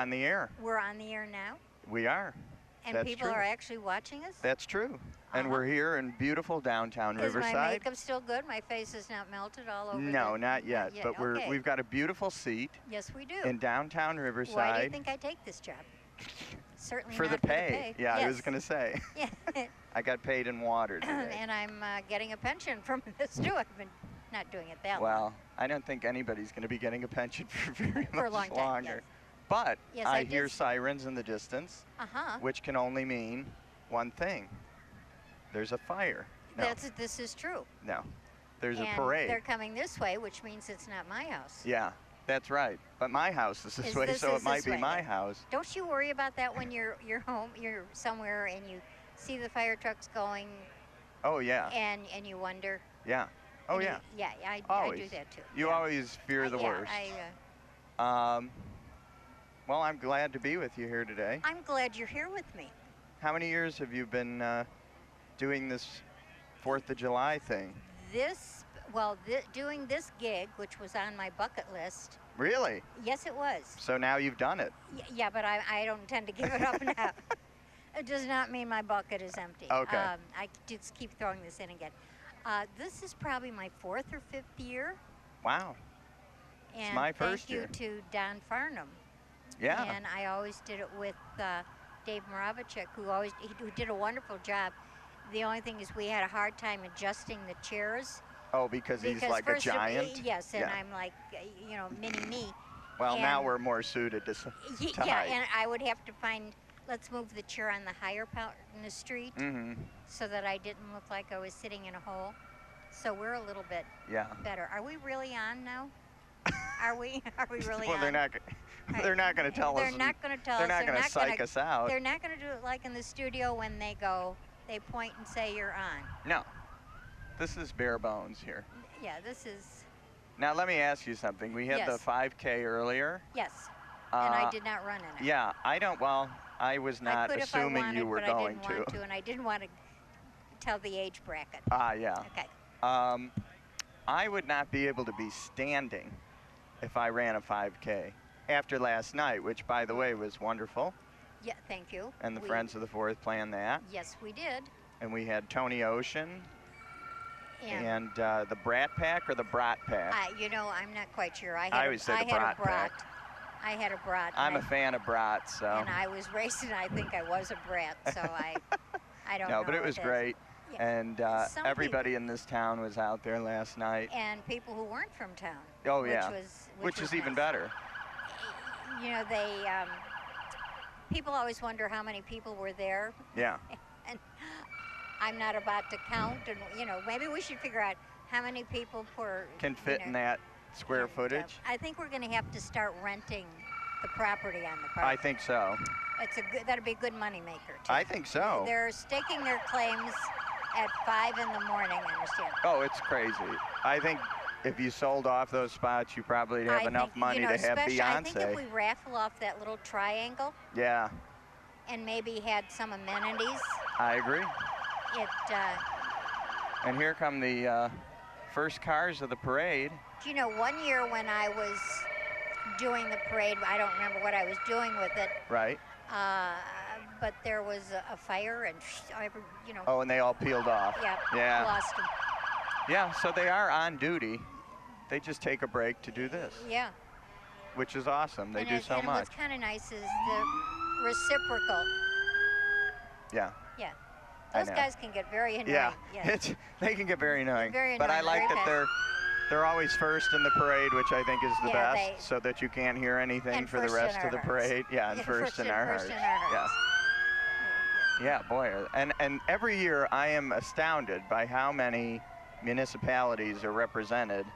on the air. We're on the air now, We are. and That's people true. are actually watching us. That's true. And Uh-huh. we're here in beautiful downtown Is my Riverside. makeup still good? My face is not melted all over. No, not yet. But okay. we've got a beautiful seat Yes, we do. in downtown Riverside. Why do you think I take this job? Certainly for not the pay. Yeah, yes. I was going to say. Yeah. I got paid in water today. And I'm getting a pension from this too. I've been not doing it that long. Well, I don't think anybody's going to be getting a pension for very For a much long time, longer. yes. But Yes, I I hear did. sirens in the distance, Uh-huh. which can only mean one thing. There's a fire. No, This is true. no. There's And a parade. they're coming this way, which means it's not my house. Yeah, that's right. But my house is this way, This so is it might this be way. my house. Don't you worry about that when you're home, you're somewhere and you see the fire trucks going Oh, yeah. and you wonder. Yeah. Oh, and you- yeah. yeah, I do Always. that too. You yeah. always fear the yeah, worst. Well, I'm glad to be with you here today. I'm glad you're here with me. How many years have you been doing this 4th of July thing? Doing this gig, which was on my bucket list. Really? Yes, it was. So now you've done it. Yeah, but I don't intend to give it up now. It does not mean my bucket is empty. Okay. I just keep throwing this in again. This is probably my 4th or 5th year. Wow. And my first year. thank you to Don Farnham. Yeah. And I always did it with Dave Moravicek, who did a wonderful job. The only thing is we had a hard time adjusting the chairs. Oh, because he's like a first giant? yes, and Yeah. I'm like, mini me. Well, now and- we're more suited to Yeah, height. and I would have to let's move the chair on the higher part in the street Mm-hmm. so that I didn't look like I was sitting in a hole. So we're a little bit Yeah. better. Are we really on now? Are we really Well, on? they're not going to tell us. They're not going to tell They're us. not going to psych us out. They're not going to do it like in the studio when they point and say you're on. No. This is bare bones here. Yeah, this is, Now, let me ask you something. We had the Yes. 5K earlier. yes. And I did not run in it. Yeah, I was I not could if I assuming wanted, you were but going I didn't want to, and I didn't want to tell the age bracket. Yeah. Okay. I would not be able to be standing if I ran a 5K after last night, which, by the way, was wonderful. Yeah, thank you. And the Friends of the Fourth planned that. Yes, we did. And we had Tony Ocean And the Brat Pack or the Brat Pack. I'm not quite sure. I always say the Brat Pack. I had a brat. I'm a fan of Brats, so. And I was racing. I think I was a brat, so I don't know. No, but it was what great. Yeah. And Some everybody in this town was out there last night. And people who weren't from town. Oh, yeah. Which is was even nice. better. People always wonder how many people were there. Yeah. And I'm not about to count, and maybe we should figure out how many people Can fit in that square and, footage? I think we're going to have to start renting the property on the park. I think so. That'd be a good moneymaker, too. I think so. They're staking their claims at 5 in the morning, I understand. Oh, it's crazy. I think if you sold off those spots, you probably have enough money to have Beyonce. I think if we raffle off that little triangle Yeah, and maybe had some amenities, I agree. it, And here come the first cars of the parade. one year when I was doing the parade, I don't remember what I was doing with it, Right. but there was a fire and, Oh, and they all peeled off. Yeah. lost them. Yeah, so they are on duty. They just take a break to do this, Yeah. which is awesome. They do so and much. what's kind of nice is the reciprocal. Yeah. Yeah. I Those know. guys can get very annoying. Yeah, they can get very annoying. Very But I annoying, like very that they're always first in the parade, which I think is the Yeah, best, so that you can't hear anything And for the first in rest our of the hearts. parade. Yeah, and first in our hearts. First in our hearts. Yeah, boy. And every year I am astounded by how many municipalities are represented.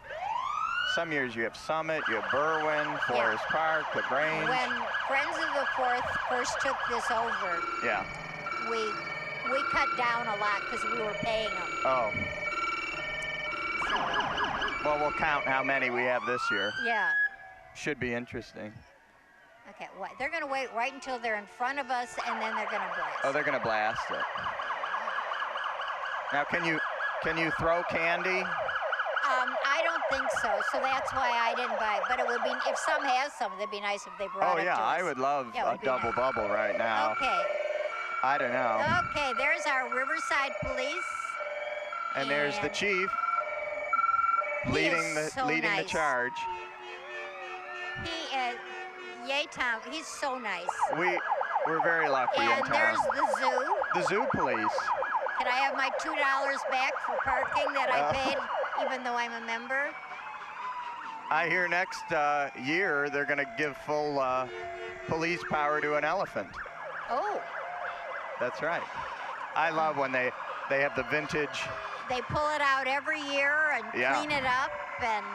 Some years you have Summit, you have Berwyn, Forest Park, LaGrange. When Friends of the Fourth first took this over, Yeah. we cut down a lot because we were paying them. Oh, So, well, we'll count how many we have this year. yeah. Should be interesting. Okay. They're going to wait right until they're in front of us, and then they're going to blast. Oh, they're going to blast it. Now, can you throw candy? I don't think so. So that's why I didn't buy it. But it would be, if some has some, it'd be nice if they brought Oh it yeah, to us. I would love Yeah, it a would be double nice. bubble right now. Okay. I don't know. Okay, there's our Riverside police. And there's the chief He leading is so the nice. charge. He is, yay, Tom, he's so nice. We're very lucky in And town. there's the zoo. The zoo police. Can I have my $2 back for parking that I paid, even though I'm a member? I hear next year they're going to give full police power to an elephant. Oh. That's right. I love when they have the vintage. They pull it out every year and clean it up. And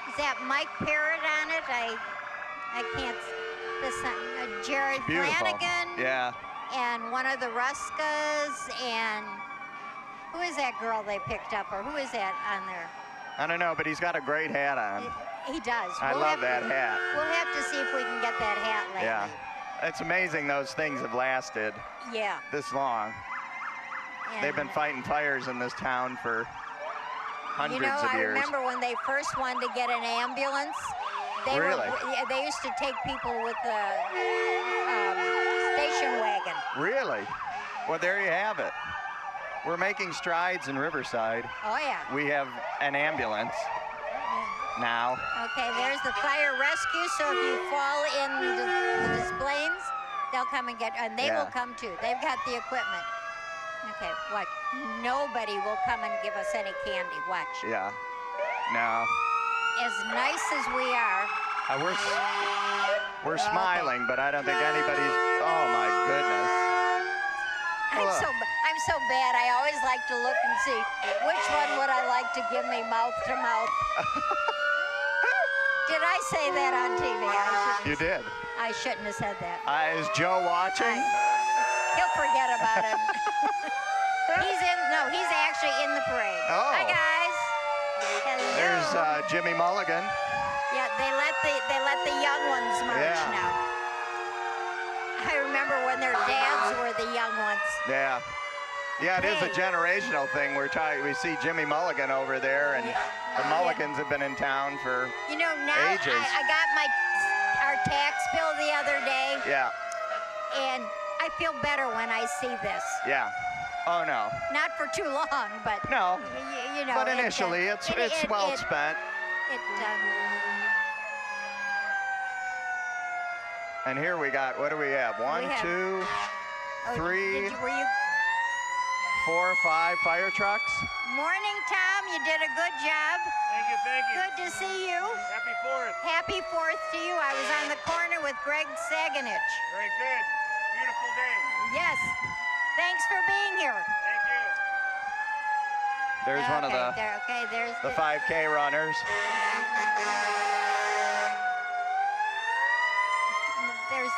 is that Mike Parrott on it? I can't. This Jared Flanagan. Yeah. And one of the Ruskas. And who is that girl they picked up? Or who is that on there? I don't know, but he's got a great hat on. He does. I love that hat. We'll have to see if we can get that hat later. Yeah. It's amazing those things have lasted this long. And they've been fighting fires in this town for hundreds of years. I remember when they first wanted to get an ambulance. They they used to take people with the station wagon. Really? Well, there you have it. We're making strides in Riverside. Oh, yeah. We have an ambulance now. Okay, there's the fire rescue, so if you fall in the displays, they'll come and get, and they will come too. They've got the equipment. Okay, watch. Nobody will come and give us any candy. Watch. Yeah. No. As nice as we are. We're smiling, but I don't think anybody's. Oh my goodness. I'm so bad. I always like to look and see which one would I like to give me mouth to mouth. Did I say that on TV? You did. I shouldn't have said that. Is Joe watching? He'll forget about it. He's actually in the parade. Oh. Hi guys. Hello. There's Jimmy Mulligan. Yeah, they let the young ones march now. I remember when their dads were the young ones. Yeah. Yeah, it is a generational thing. We see Jimmy Mulligan over there, and the Mulligans have been in town for ages. I got our tax bill the other day. Yeah. And I feel better when I see this. Yeah. Oh no. Not for too long, but no. But it, initially, it's well spent. And here we got, what do we have? 1, 2, 3, 4, 5 fire trucks. Morning, Tom. You did a good job. Thank you, thank you. Good to see you. Happy 4th. Happy 4th to you. I was on the corner with Greg Saganich. Very good. Beautiful day. Yes. Thanks for being here. Thank you. There's one of there's the 5K runners. There's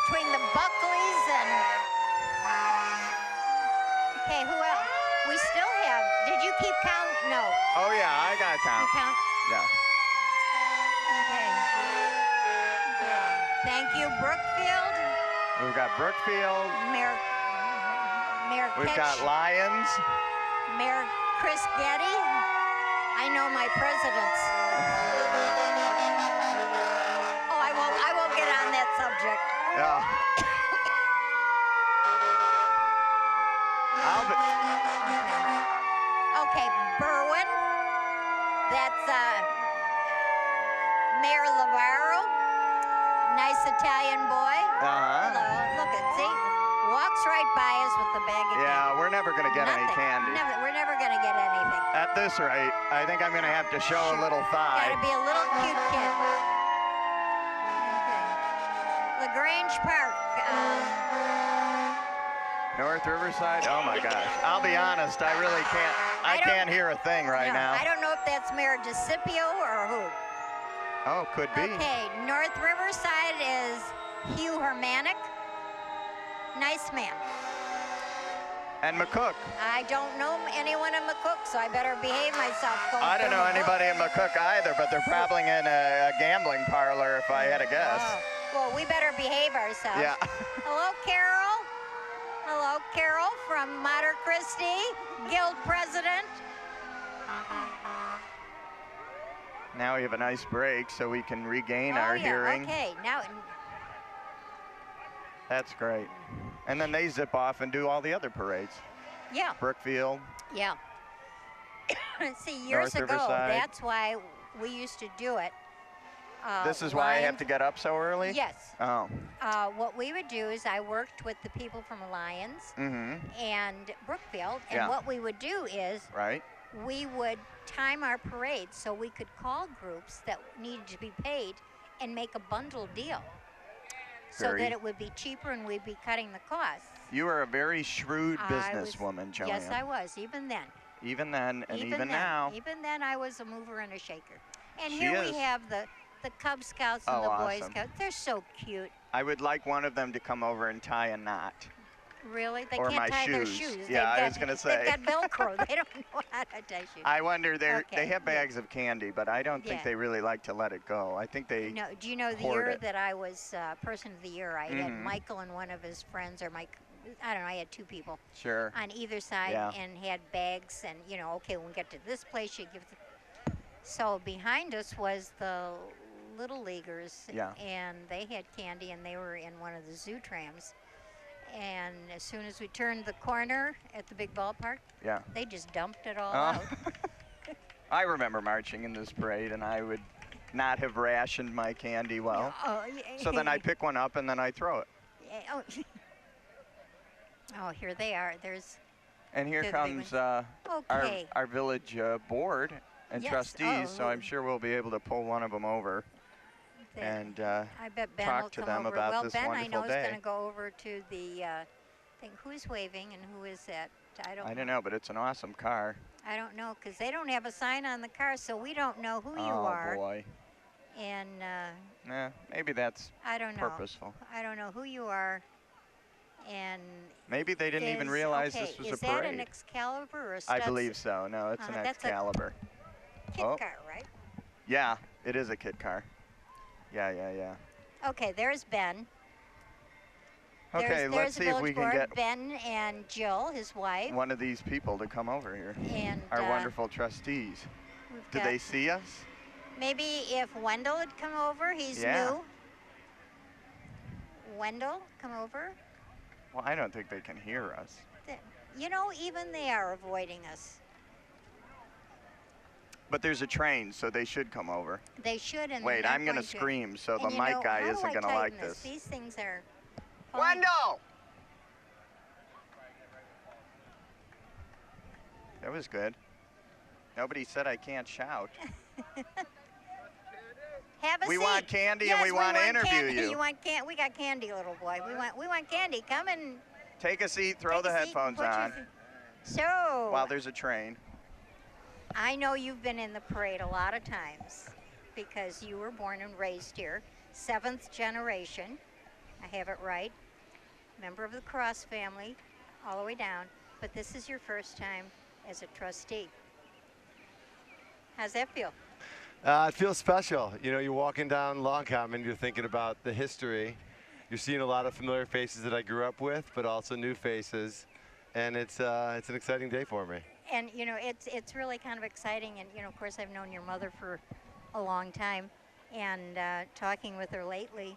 between the Buckleys and okay, who else? We still have. Did you keep count? No. Oh yeah, I got count. You count? Yeah. Okay. Thank you, Brookfield. We've got Brookfield. Mayor We've got Lions. Mayor Chris Getty. I know my presidents. Oh, I won't get on that subject. Yeah. Okay, Berwin. That's Mayor Lavaro. Nice Italian boy. Hello. Look at, see? Walks right by us with the bag of candy. Yeah, we're never going to get any candy. We're never going to get anything. At this rate, I think I'm going to have to show a little thigh. Got to be a little cute kid. Okay. LaGrange Park. North Riverside? Oh my gosh. I'll be honest, I really can't. I can't hear a thing right now. I don't know if that's Mayor DeCipio or who. Oh, could be. Okay, North Riverside is Hugh Hermanic. Nice man. And McCook. I don't know anyone in McCook, so I better behave myself. I don't know anybody in McCook either, but they're probably in a gambling parlor if I had to guess. Oh. Well, we better behave ourselves. Yeah. Hello, Carol. Hello, Carol. from Mater Christi, Guild President. Now we have a nice break so we can regain our yeah, hearing. okay. Now, That's great. And then they zip off and do all the other parades. yeah, Brookfield. yeah. See, years North ago, Riverside. that's why we used to do it. This is why I have Lions- to get up so early? Yes. Oh. What we would do is I worked with the people from Lions and Brookfield, and Yeah. what we would do is Right. we would time our parades so we could call groups that needed to be paid and make a bundle deal so Very- that it would be cheaper and we'd be cutting the costs. You are a very shrewd I businesswoman, Joanne. Yes, I was, even then. Even then and even then, now. Even then, I was a mover and a shaker. And She here is. we have the Cub Scouts and Oh, the Boy awesome. Scouts. They're so cute. I would like one of them to come over and tie a knot. Really? They Or can't my tie their shoes. shoes. Yeah, They've I was gonna say. They've got Velcro. They don't know how to tie shoes. I wonder, they Okay, have yeah. bags of candy, but I don't think Yeah. they really like to let it go. I think they, No, do you know the hoard year it. that I was Person of the Year? I had Mhm. Michael and one of his friends, or Mike, I don't know, I had two people sure. on either side Yeah. and had bags and, you know, okay, when we get to this place, you give the... So behind us was the Little Leaguers, Yeah. and they had candy, and they were in one of the zoo trams. And as soon as we turned the corner at the big ballpark, Yeah. they just dumped it all Oh. out. I remember marching in this parade, and I would not have rationed my candy well. Oh, So then I pick one up and then I throw it. Oh. Oh, here they are. There's And here They're the big comes okay. our village board and Yes. trustees, so Oh. I'm sure we'll be able to pull one of them over There. and I bet Ben talk will to come them over. about well, this Ben, I wonderful know, is day. going to go over to the thing. Who's waving and who is that? I don't know, but it's an awesome car. I don't know, because they don't have a sign on the car, so we don't know who you Oh, are. boy. And Maybe that's I don't know. purposeful. I don't know who you are. And Maybe they didn't even is- realize okay, this was a is that an parade. Excalibur or a I Stutz believe so. No, it's an that's a Excalibur. kit Oh. car, right? Yeah, it is a kit car. Yeah. Okay, there's Ben. Okay, there's let's the see if village we can board, get Ben and Jill, his wife. one of these people to come over here. And Our wonderful trustees. we've Did got- they see us? Maybe if Wendell had come over, he's Yeah. new. Wendell, come over. Well, I don't think they can hear us. You know, even they are avoiding us. But there's a train, so they should come over. They should, and Wait, they're not I'm going to going scream, so the And you mic know, guy how do isn't I going to tighten like this. These things are... falling- Wendell! That was good. Nobody said I can't shout. Have a We seat. want candy and Yes, we wanna interview candy. you. You want we got candy, little boy. We want candy. Come and Take a seat, throw take the a seat and headphones put your on feet- So, while there's a train. I know you've been in the parade a lot of times because you were born and raised here. 7th generation. I have it right. Member of the Cross family, all the way down. But this is your first time as a trustee. How's that feel? It feels special. You know, you're walking down Long Common, you're thinking about the history. You're seeing a lot of familiar faces that I grew up with, but also new faces. And it's an exciting day for me. And you know, it's really kind of exciting. And you know, of course, I've known your mother for a long time, and talking with her lately,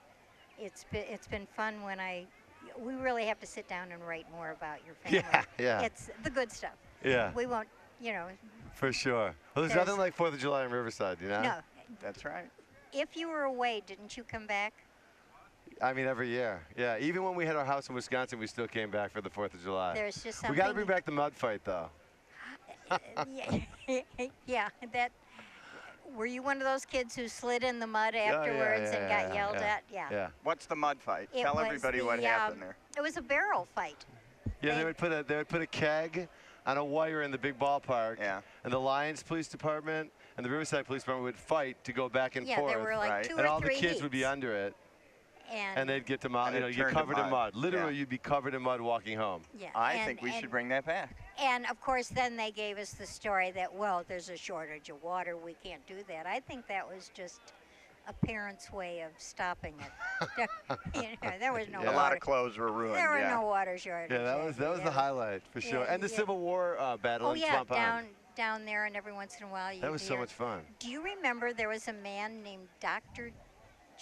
it's been fun when we really have to sit down and write more about your family. Yeah. It's the good stuff. Yeah, We won't, you know, for sure. Well, there's There's- nothing like 4th of July in Riverside, you know? no. That's right. If you were away, didn't you come back? I mean, every year. Yeah, even when we had our house in Wisconsin, we still came back for the 4th of July. There's just We something. got to bring back the mud fight, though. Yeah, that. Were you one of those kids who slid in the mud Yeah, afterwards and got yelled yeah. at? Yeah. Yeah. What's the mud fight? It Tell was everybody what the, happened there. It was a barrel fight. Yeah, They- they would put a keg on a wire in the big ballpark. Yeah. And the Lions Police Department and the Riverside Police Department would fight to go back and Yeah, forth. there were like right. 2 and or all 3 the kids would be heats. under it, And and they'd get to mud. And You know, it you're turned to covered in mud. mud. Literally, Yeah. you'd be covered in mud walking home. yeah, I and- think we should and- bring that back. And of course, then they gave us the story that, well, there's a shortage of water. We can't do that. I think that was just a parent's way of stopping it. There was no A water. lot of clothes were ruined. There were yeah. no water shortages. Yeah, that was the highlight for sure. Yeah, And the yeah. Civil War battle Oh in yeah, Swamp Pond. down there, and every once in a while you. That was so much fun. Do you remember there was a man named Dr.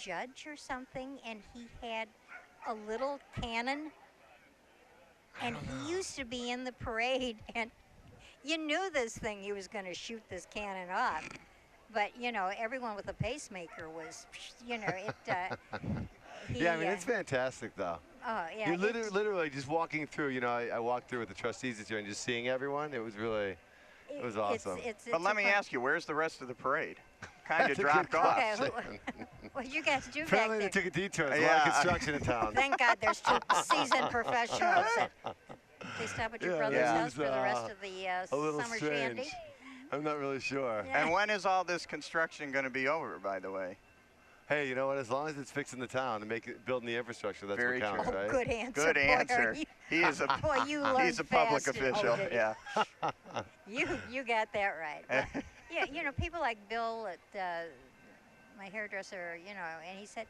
Judge or something, and he had a little cannon, and he used to be in the parade, and you knew this thing he was going to shoot this cannon off, but everyone with a pacemaker was, it. Yeah, I mean, it's fantastic, though. Oh yeah. You literally just walking through. I walked through with the trustees this year and just seeing everyone. It was really, it was awesome. But let me ask you, where's the rest of the parade? Kind of That's a dropped good off. Okay, what did you guys do Apparently back they there? took a detour. There's a lot of construction in town. Thank God there's two seasoned professionals. They stop at your brother's house for the rest of the a little summer strange. shandy. I'm not really sure. Yeah. And when is all this construction going to be over, by the way? Hey, you know what? As long as it's fixing the town and building the infrastructure, that's Very what counts, true. right? Good answer. Good boy, answer. you- He is a Boy, you learned he's a public fast. official. did Yeah. You got that right. But, yeah, people like Bill at my hairdresser, and he said,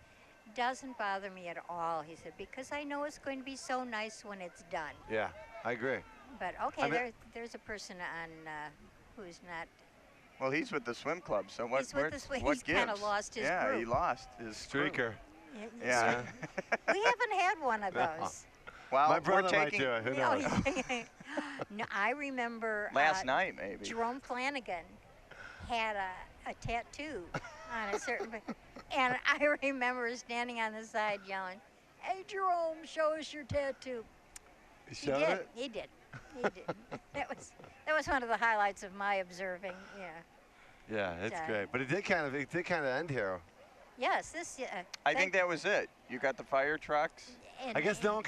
doesn't bother me at all. He said, because I know it's going to be so nice when it's done. Yeah, I agree. But okay, I mean- there's a person on who's not. Well, he's with the swim club, so what? He's with the swim- what he's kinda gives? lost his Yeah, he group. lost his group. Streaker. Yeah. We haven't had one of those. Well, My we're brother might taking do it. Who No, knows? no, I remember last night maybe. Jerome Flanagan had a tattoo on a certain, and I remember standing on the side yelling, "Hey, Jerome, show us your tattoo." You showed it? He did. That was one of the highlights of my observing. Yeah. Yeah, it's Yeah. great. But it did kind of end here. Yes, I think that was it. You got the fire trucks. I guess no one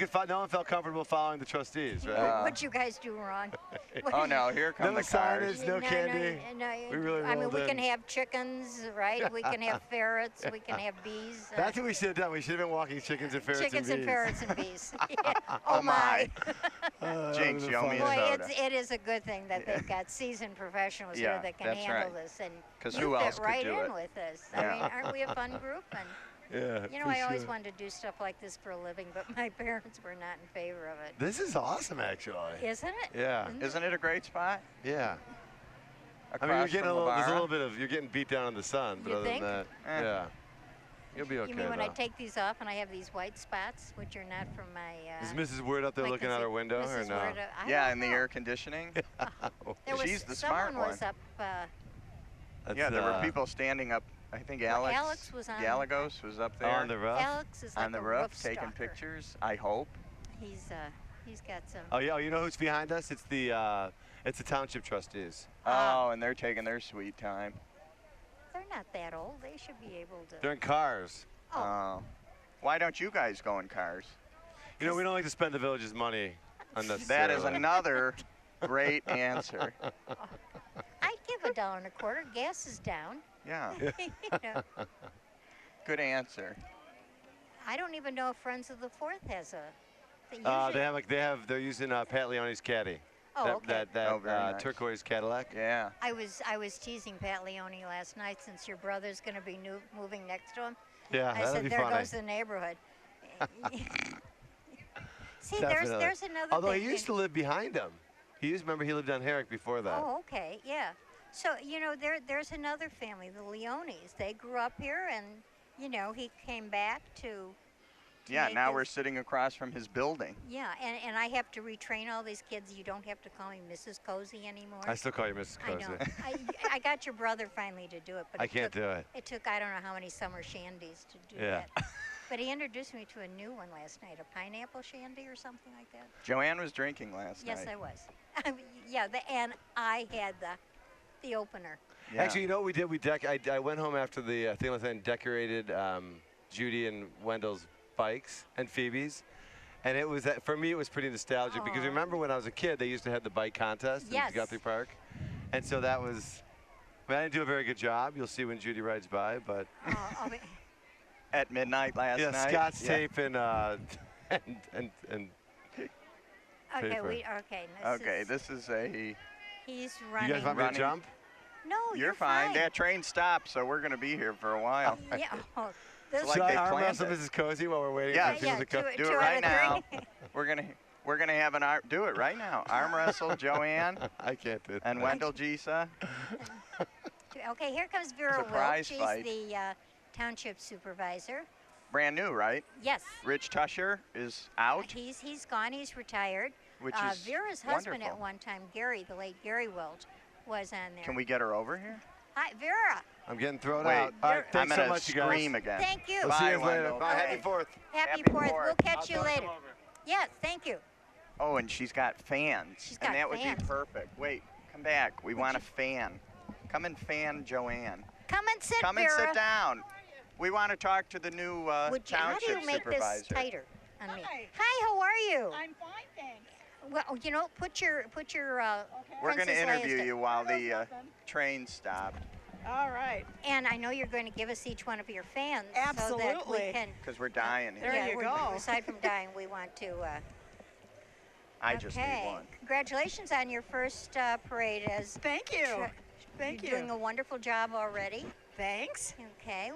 felt comfortable following the trustees, right? What you guys do wrong? Oh no, here come No the cars. signage, no candy. We really I mean, rolled we can in. have chickens, right? We can have ferrets. We can have bees. That's what we should have done. We should have been walking chickens and ferrets chickens and and bees. ferrets and bees. Yeah. Oh my. That Jinx, would've you owe been me a fun. Boy, soda. it is a good thing that they've got seasoned professionals Yeah, here that can that's handle right. this. And 'Cause you who fit else could right do in it? with this. Yeah. I mean, aren't we a fun group? And Yeah, I always sure. wanted to do stuff like this for a living, but my parents were not in favor of it. This is awesome, actually. Isn't it? Yeah. Isn't it a great spot? Yeah. I Across mean, you're getting from there's a Lavara? little bit of, you're getting beat down in the sun, but You other think? than that, Eh. yeah. You'll be okay, You mean when I though. take these off and I have these white spots, which are not from my. Is Mrs. Word up there my looking out her window, or Mrs. no? Word, I Yeah, don't in the know. air conditioning. There was She's the smart someone one. was up. That's, Yeah, there were people standing up. I think Well, Alex. Alex was on- Gallegos was up there. on the roof? Alex is like on the a roof, taking stalker. pictures. I hope. He's got some. Oh, yeah, you know who's behind us? It's the township trustees. Oh, and they're taking their sweet time. They're not that old. They should be able to. They're in cars. Oh. Why don't you guys go in cars? You know, we don't like to spend the village's money That is unnecessarily. another great answer. I'd give $1.25. Gas is down. Yeah, You know, good answer. I don't even know if Friends of the Fourth has a. They're using Pat Leone's caddy. Oh, okay. Oh, very nice. Turquoise Cadillac. Yeah. I was teasing Pat Leone last night since your brother's going to be moving next to him. Yeah, I that'll said, be there funny. goes the neighborhood. See, Definitely. there's another Although thing. he used to live behind him. Remember, he lived on Herrick before that. Oh, okay, yeah. So, there's another family, the Leones. They grew up here, and, he came back to Yeah, make now this- we're sitting across from his building. Yeah, and I have to retrain all these kids. You don't have to call me Mrs. Cozy anymore. I still call you Mrs. I Cozy. know. I got your brother finally to do it, but I can't do it. It took I don't know how many summer shandies to do Yeah. that. But he introduced me to a new one last night, a pineapple shandy or something like that. Joanne was drinking last Yes, night. I was. Yeah, and I had the opener. Yeah. Actually, you know what we did? I went home after the thing last night and decorated Judy and Wendell's bikes and Phoebe's. And it was, for me, it was pretty nostalgic because Aw. remember when I was a kid, they used to have the bike contest Yes. in Guthrie Park. And so that was, I didn't do a very good job. You'll see when Judy rides by, but. I mean, At midnight last Yeah, night. Scott's Yeah. tape and okay, paper. okay. Okay, this is a. He's you running. guys want me to Running. jump? No, You're fine. fine. That train stopped, so we're going to be here for a while. Yeah. Oh, this like Should they I arm planned wrestle it. Mrs. Cozy while we're waiting Yeah. for people to come? Do two it out right of now. three. We're gonna have an arm. Do it right now. Arm wrestle Joanne I can't do that. and Wendell Gisa. Okay, here comes Vera Wilk. prize She's fight. the township supervisor. Brand new, right? Yes. Rich Tusher is out, He's gone. He's retired. which is Vera's husband wonderful. at one time, Gary, the late Gary Welch, was on there. Can we get her over here? Hi, Vera. I'm getting thrown Wait, out. All right, I'm thanks so gonna much, you guys. scream again. Thank you. We'll see you guys later. Wendell. Bye. All Happy right. 4th. Happy Happy 4th. Fourth. We'll catch you later. Yes, thank you. Oh, and she's got fans. She's got and that fans. would be perfect. Wait, come back. We want a fan. Come and fan Joanne. Come and sit, Come Vera. and sit down. We want to talk to the new How do township you make supervisor. this tighter on me? Hi. Hi, how are you? I'm fine, thanks. Well, you know, put your We're going to Princess interview Leia's- you while the train stopped, All right. And I know you're going to give us each one of your fans so that we Absolutely. can. because we're dying here. There you go. Aside from dying, we want to. I just need okay. one. Congratulations on your first parade as. Thank you. Thank You're you. doing a wonderful job already. Thanks. Okay.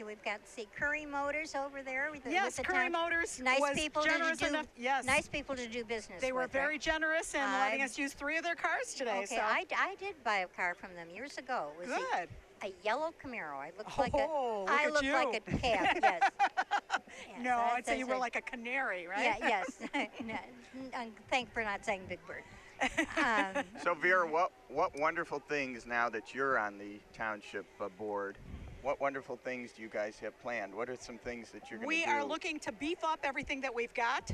We've got Curry Motors over there. With Yes, the Curry town- Motors Nice was people generous to do. enough. Yes. Nice people to do business. They were with, right? very generous in letting us use 3 of their cars today. Okay, so I did buy a car from them years ago. It was good. a yellow Camaro. I looked like a. Oh, look I at looked you. like a calf. Yes. Yes, No, that- I'd say you that's were it. like a canary, right? Yeah. Yes. Thank for not saying Big Bird. So Vera, what wonderful things now that you're on the township board? What wonderful things do you guys have planned? What are some things that you're going to do? We are looking to beef up everything that we've got.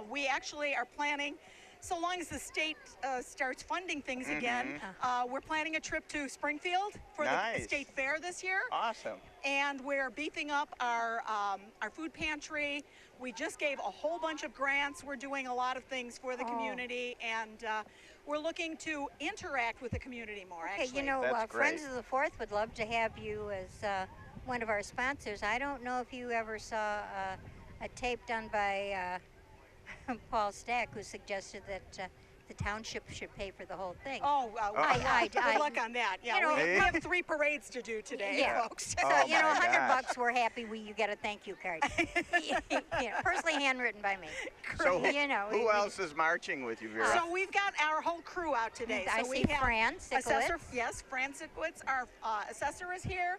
We actually are planning, so long as the state starts funding things again, we're planning a trip to Springfield for the Nice. state fair this year. Awesome. And we're beefing up our food pantry. We just gave a whole bunch of grants. We're doing a lot of things for the community, and we're looking to interact with the community more, Okay, actually. you know, That's Friends great. of the Fourth would love to have you as one of our sponsors. I don't know if you ever saw a tape done by Paul Stack, who suggested that the township should pay for the whole thing. Oh, I- good luck on that. Yeah, you know, we have 3 parades to do today, Yeah. folks. So, Oh you know, my gosh. $100, we're happy you get a thank you card. Personally handwritten by me. So You know, who else is marching with you, Vera? So we've got our whole crew out today. I so see we have Fran Assessor, Sikowitz. yes, Fran Sikowitz, our assessor is here.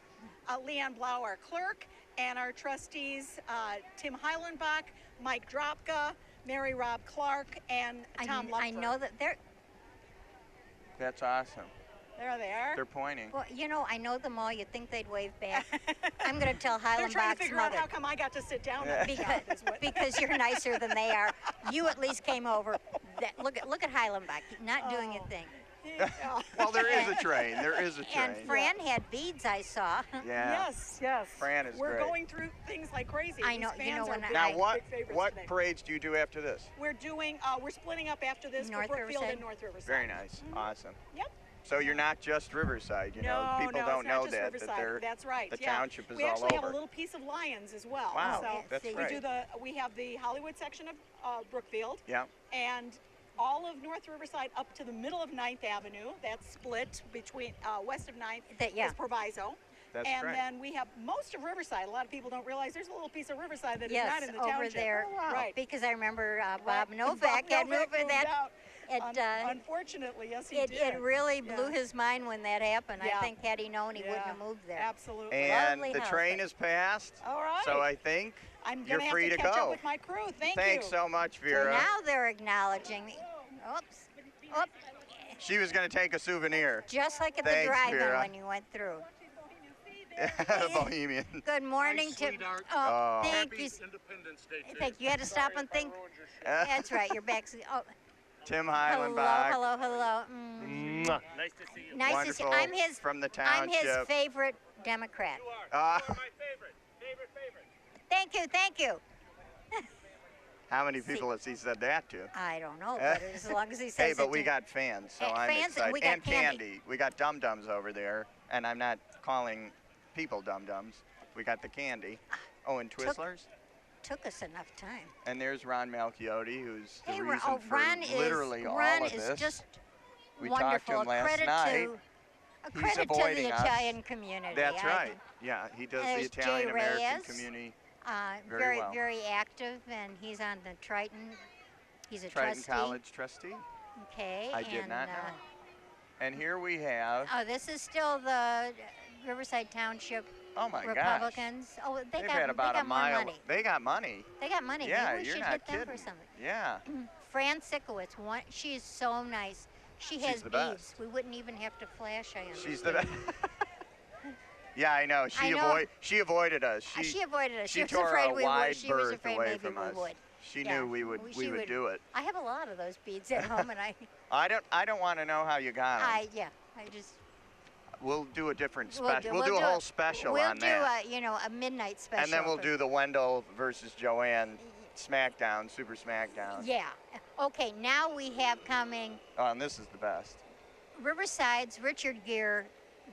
Leanne Blau, our clerk, and our trustees, Tim Heilenbach, Mike Dropka, Mary Rob Clark, and Tom Lupfer. I know that they're. That's awesome. There they are. They're pointing. Well, you know, I know them all. You'd think they'd wave back. I'm going to tell They're trying to Heilenbach's figure out mother. how come I got to sit down. Yeah. on the job is what- Because you're nicer than they are. You at least came over. Look at Heilenbach, not doing a Oh. thing. Yeah. Well, there is a train. There is a train. And Fran had beads, I saw. Yeah. Yes. Fran is We're great. going through things like crazy. I know- These you know, fans are when big, Now, I- what big favorites what today. parades do you do after this? We're doing, we're splitting up after this North for Brookfield Riverside? and North Riverside. Very nice. Awesome. Yep. So you're not just Riverside, you know. No, People no, don't it's not know just that Riverside. they're That's right. the yeah. township is we all actually have over. a little piece of Lions as well. Wow, So that's see. great. we have the Hollywood section of Brookfield, Yeah. and all of North Riverside up to the middle of 9th Avenue. That's split between west of 9th Yeah. is Proviso. That's and great. then we have most of Riverside. A lot of people don't realize there's a little piece of Riverside that is Yes, not in the over township. there. Oh, wow. Right. Because I remember Bob Right. Novak had moved moved that. out. It, Unfortunately, yes, he it did. really blew Yeah. his mind when that happened. Yeah. I think had he known, he wouldn't Yeah. have moved there. Absolutely. And Lovely the house. train is passed. All right. So I think I'm you're gonna have free to to catch go. up with my crew. Thanks you. so much, So Vera. now they're acknowledging me. Oops. Oops. She was going to take a souvenir. Just like at the Thanks, drive-in Vera. when you went through. Bohemian. Good morning to. sweetheart. Oh. Thank you. Independence Day. Thank you. You had to stop and think. That's right. You're back. Oh, Tim hello, Heilenbach. hello. Nice to see you. Nice to see. Wonderful. I'm his. From the I'm his township. favorite Democrat. Uh, my favorite. Thank you. Thank you. how many people has he said that to? I don't know, but as long as he says Hey, but it we to- got fans, so I'm fans, excited. and we got candy. We got dum-dums over there, and I'm not calling people dum-dums. We got the candy. Oh, and Twizzlers. Took us enough time. And there's Ron Malchiotti, who's the Hey, reason for Ron literally is all Ron of is this. just We talked to wonderful. him last Credit night. to A He's credit to avoiding the us. Italian community. That's I right. think. Yeah, he does the There's Jay Italian American Reyes. community. Very, Very well. very active, and he's on the Triton. He's a Triton trustee. College trustee. Okay. I did and, not know. And here we have. Oh, this is still the Riverside Township Oh my gosh. Republicans. Oh, They've got, had about they got a mile. more money. They got money. They got money. Yeah, Maybe we you're should not hit them kidding. for something. Yeah. Fran Sikowitz, she is so nice. She She's has the beads. best. We wouldn't even have to flash. I understand. She's the best. Yeah, I know. I know. She avoided us. She avoided us. She was tore afraid a we wide would. She was berth afraid away maybe from we us. would. She Yeah, knew we would do it. I have a lot of those beads at home, and I don't want to know how you got them. I just. We'll do a different We'll special. We'll do a whole special on that. We'll do a midnight special. And then we'll do the Wendell versus Joanne SmackDown, Super SmackDown. Yeah. Okay, now we have coming Oh, and this is the best. Riverside's Richard Gere,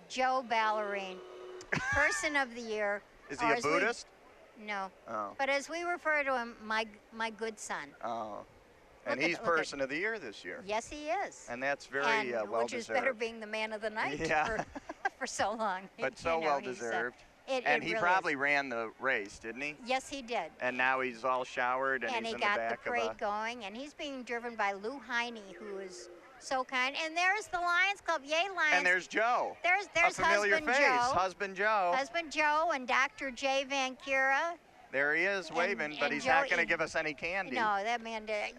Joe Ballerine, Person of the Year. Is he or a as we- Buddhist? No. Oh. But as we refer to him, my good son. Oh. And Look at- he's look at- Person of the Year this year. Yes, he is. And that's very And well which is deserved. better being the man of the night Yeah. for so long. But so You know, well he's, deserved. It He really probably is. ran the race, didn't he? Yes, he did. And now he's all showered and, And he's he in got the the back parade of a. going, and he's being driven by Lou Heine, who is so kind. And there's the Lions Club. Yay, Lions. And there's Joe. There's a familiar Husband face. Joe. Husband Joe. Husband Joe and Dr. Jay Van Kira. There he is waving, but and he's Joe not going to E- give us any candy. No, that man did.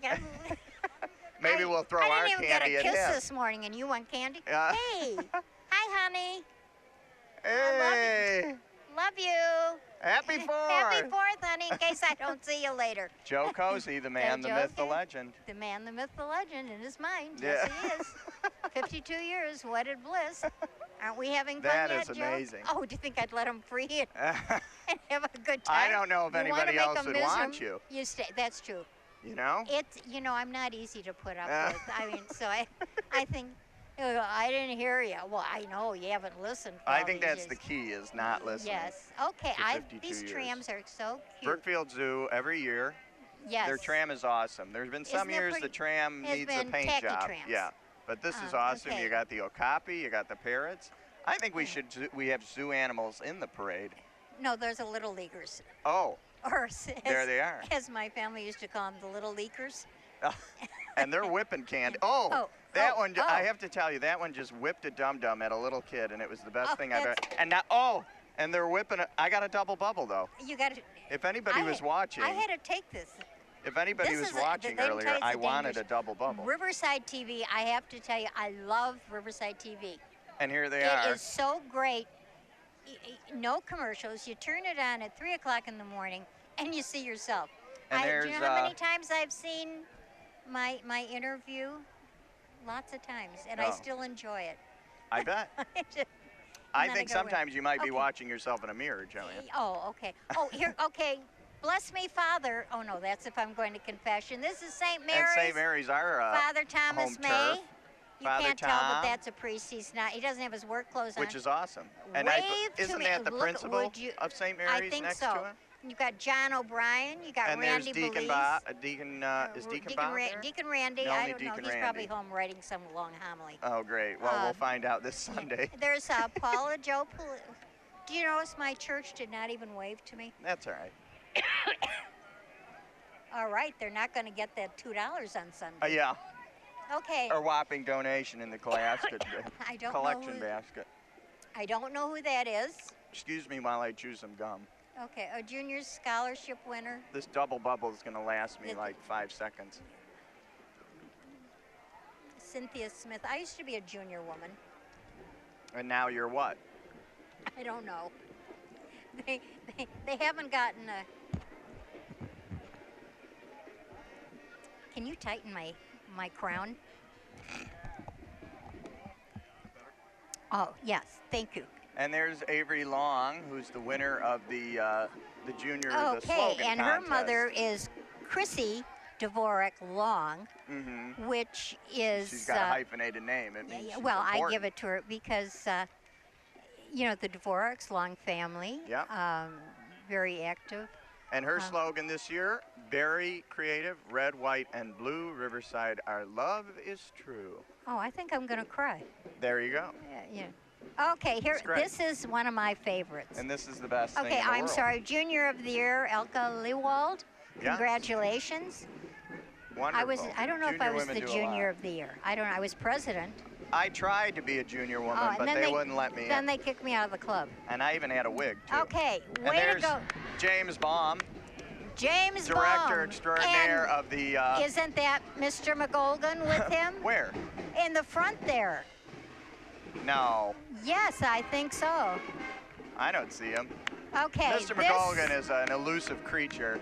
Maybe we'll throw our I didn't even candy get at a kiss him. this morning, and you want candy? Yeah. Hey, hi, honey. Hey, Love you. happy 4th. Happy 4th, honey, in case I don't see you later. Joe Cozy, the man, the Joe myth, the Cozy. legend. The man, the myth, the legend in his mind. Yeah. Yes, he is. 52 years, wedded bliss. Aren't we having fun That yet, is Joe? amazing. Oh, do you think I'd let him free and have a good time? I don't know if You wanna anybody make else him would miss want him? you. You stay. That's true. You know? It's, I'm not easy to put up with. I mean, so I think, I didn't hear you. Well, I know you haven't listened for I all think these that's years. the key, is not listening. Yes. Okay. for 52 These years. trams are so cute. Brookfield Zoo, every year, Yes. their tram is awesome. There's been some Isn't it years pretty- the tram has needs a been paint tacky job. trams. Yeah, but this is Oh, awesome. okay. You got the okapi, you got the parrots. I think we have zoo animals in the parade. No, there's a little leaguers. Oh, Or as, there they are. As my family used to call them, the little leakers. And they're whipping candy. Oh, Oh, that oh, one, oh. I have to tell you, that one just whipped a dum-dum at a little kid, and it was the best Oh, thing I've ever. that's- And now, and they're whipping it. I got a double bubble, though. You got to. If anybody was watching, I had to take this. if anybody This was is a- watching let me tell earlier, you, it's I a wanted a dangerous- double bubble. Riverside TV, I have to tell you, I love Riverside TV. And here they It are. is so great. No commercials. You turn it on at 3 o'clock in the morning, and you see yourself. And do you there's, know how many times I've seen my interview? Lots of times, and I Oh. still enjoy it. I bet. Just- I and then think go with- sometimes you might be Okay. watching yourself in a mirror, Joanne. Oh, okay. Oh, here, okay. Bless me, Father. Oh, no, that's if I'm going to confession. This is St. Mary's. And St. Mary's, our Father Thomas home May. turf. You Father can't tell, but Tom. that's a priest. He's not. He doesn't have his work clothes on. which is awesome. And Wave to isn't me. that the Look, principal would you- of St. I Mary's think next so. to him? You got John O'Brien. You got And Randy there's Deacon Belize. is Deacon Bob there? Deacon Randy. No, I only don't know. Deacon He's probably Randy. home writing some long homily. Oh, great. Well, we'll Um, find out this Sunday. There's Paula Joe. Do you notice my church did not even wave to me? That's all right. All right, they're not going to get that $2 on Sunday. Yeah, Okay. a whopping donation in the basket, I don't know collection who- basket. I don't know who that is. Excuse me while I chew some gum. Okay, a junior scholarship winner. This double bubble is going to last me Did- like 5 seconds. Cynthia Smith. I used to be a junior woman. And now you're what? I don't know. They haven't gotten a. Can you tighten my crown? Oh yes, thank you. And there's Avery Long, who's the winner of the junior the Okay, slogan and her contest. mother is Chrissy Dvorak Long, Mm-hmm. which is. She's got a hyphenated name. It means she's well, I important. give it to her because, the Dvoraks, Long family. Yeah. Very active. And her slogan this year, very creative, red, white, and blue, Riverside, our love is true. Oh, I think I'm going to cry. There you go. Yeah. Okay, here. It's great. This is one of my favorites. And this is the best thing Okay, in the I'm world. sorry. Junior of the Year, Elka Lewald. Yeah. Congratulations. Wonderful. I don't know if I Junior was women the do a Junior lot. of the Year. I don't know. I was president. I tried to be a junior woman, Oh, and but then they wouldn't let me Then in. they kicked me out of the club. And I even had a wig, too. Okay, And way to there's go. James Baum, James director Baum. extraordinaire And of the... isn't that Mr. McGolgan with him? Where? In the front there. No, Yes, I think so. I don't see him. Okay. Mr. McGolgan is an elusive creature.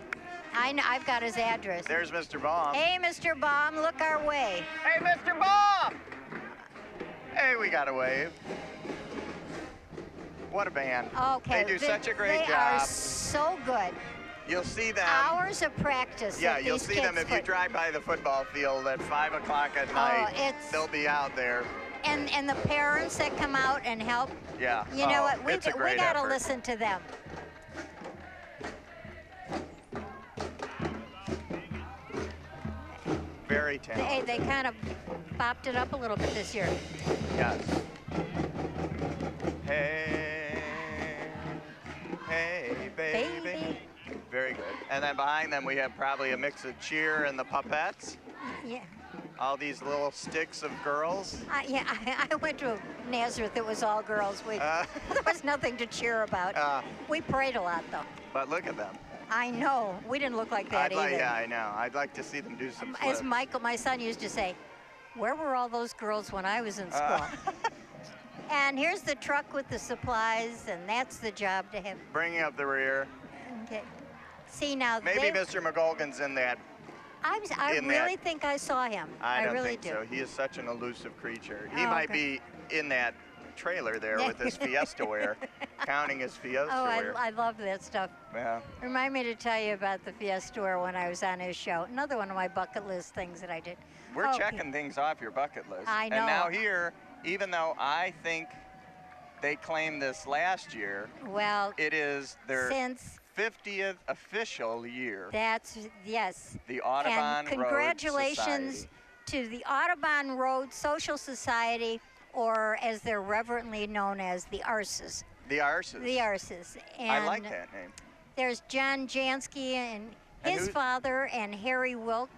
I've got his address. There's Mr. Baum. Hey, Mr. Baum, look our way. Hey, Mr. Baum! Hey, we got a wave. What a band. Okay. They do such a great They job. are so good. You'll see them. Hours of practice. Yeah, that you'll these see them kids if you put- drive by the football field at 5 o'clock at night. it's- They'll be out there. And the parents that come out and help. Yeah. You know Oh, what? We it's a great got to effort. listen to them. Very talented. They kind of bopped it up a little bit this year. Yes. Hey, hey, baby. Baby. Very good. And then behind them, we have probably a mix of cheer and the pupettes. Yeah. All these little sticks of girls. I went to Nazareth. It was all girls. There was nothing to cheer about. We prayed a lot, though. But look at them. I know. We didn't look like that either. Yeah, I know. I'd like to see them do some As flips. Michael, my son, used to say, where were all those girls when I was in school? And here's the truck with the supplies, and that's the job to have. Bringing up the rear. Okay. See, now Maybe Mr. McGolgan's in that. I in really that- think I saw him. I don't really think do. so. He is such an elusive creature. He Oh, might okay. be in that trailer there with his Fiesta wear, counting his Fiesta Oh, wear. I love that stuff. Yeah. Remind me to tell you about the Fiesta when I was on his show. Another one of my bucket list things that I did. We're Okay. checking things off your bucket list. I know. And now here, even though I think they claimed this last year, Well, it is their since 50th official year. yes. The Audubon And congratulations Road to the Audubon Road Social Society, or as they're reverently known as, the Arses. The Arses. The Arses. And I like that name. There's John Jansky and his who- father and Harry Wilk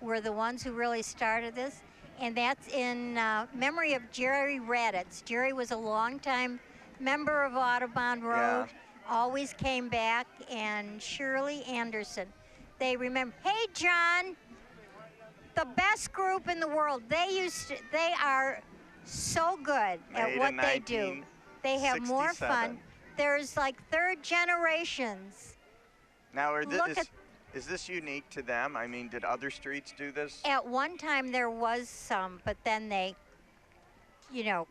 were the ones who really started this. And that's in memory of Jerry Raditz. Jerry was a longtime member of Audubon Road, always came back, and Shirley Anderson. They remember, hey, John, the best group in the world. They are so good at Made what in they do. They have more fun. 1967. There's like third generations. Now, Look at- is this unique to them? I mean, did other streets do this? At one time there was some, but then they,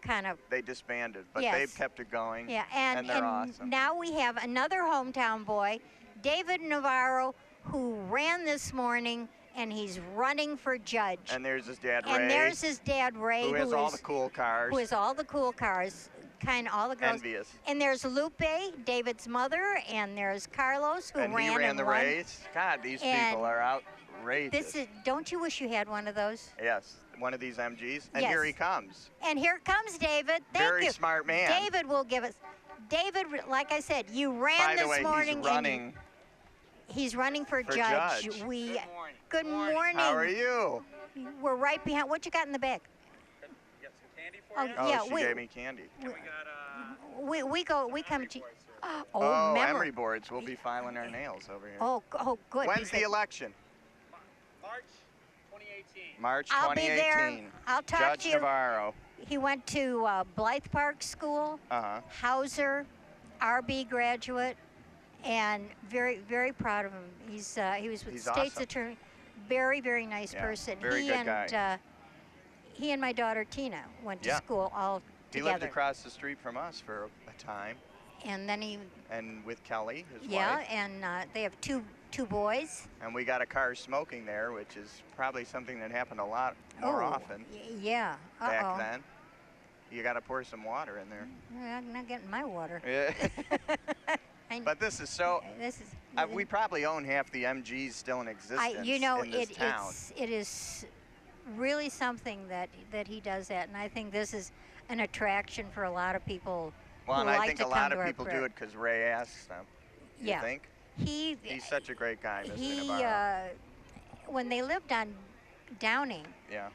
kind of. They disbanded, but Yes. they've kept it going. Yeah, and they're awesome. now we have another hometown boy, David Navarro, who ran this morning, and he's running for judge. And there's his dad, Ray. And there's his dad, Ray, who has all the cool cars. who has all the cool cars, kind of all the girls. Envious. And there's Lupe, David's mother, and there's Carlos, who And ran he ran and the won. race. God, these And people are outrageous. Don't you wish you had one of those? Yes, one of these MGs. And Yes. here he comes. And here comes David. Thank Very you. smart man. David will give us. David, like I said, you ran By this the way, morning. he's running. He's running for For judge. judge. Good morning. How are you? We're right behind. What you got in the bag? Got some candy for Oh, you? Oh, yeah. she gave me candy. We come to. Oh, Oh, memory. emery boards. We'll be filing our nails over here. Oh, good. When's the because election? March 2018. March I'll be 2018. there. I'll talk Judge to you. Navarro. He went to Blythe Park School, Uh-huh. Hauser, RB graduate, and very, very proud of him. He was with He's State's awesome. Attorney. Very, very nice Yeah, person. very he good and guy. He and my daughter Tina went to Yeah. school all He together. lived across the street from us for a time, And then he, and with Kelly, his yeah, wife. and they have two boys. And we got a car smoking there, which is probably something that happened a lot more often Yeah. back then. You got to pour some water in there. I'm not getting my water. Yeah. I- But this is so. this is. We probably own half the MGs still in existence in this town. it is really something that he does that, and I think this is an attraction for a lot of people Well, who and I like think to a come lot to of our people do parade. it because Ray asks them. You Yeah. think? He He's such a great guy, Mr. he Navarro. when they lived on Downing, Yeah.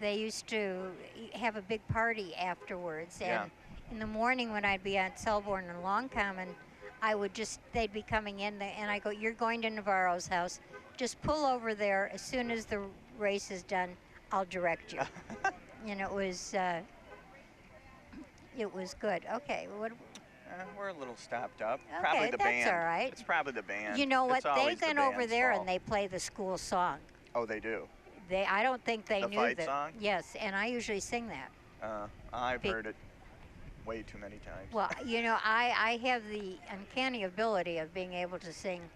they used to have a big party afterwards, and Yeah. in the morning when I'd be on Selborne and Long Common, they'd be coming in, and I go, "You're going to Navarro's house. Just pull over there as soon as the race is done. I'll direct you." And it was good. Okay, what? We're a little stopped up. Okay, Probably the that's band. all right. It's probably the band. You know what? It's They always the went over band's there fault. and they play the school song. Oh, they do. I don't think they The knew fight that. song? Yes, and I usually sing that. I've Be- heard it way too many times. Well, I have the uncanny ability of being able to sing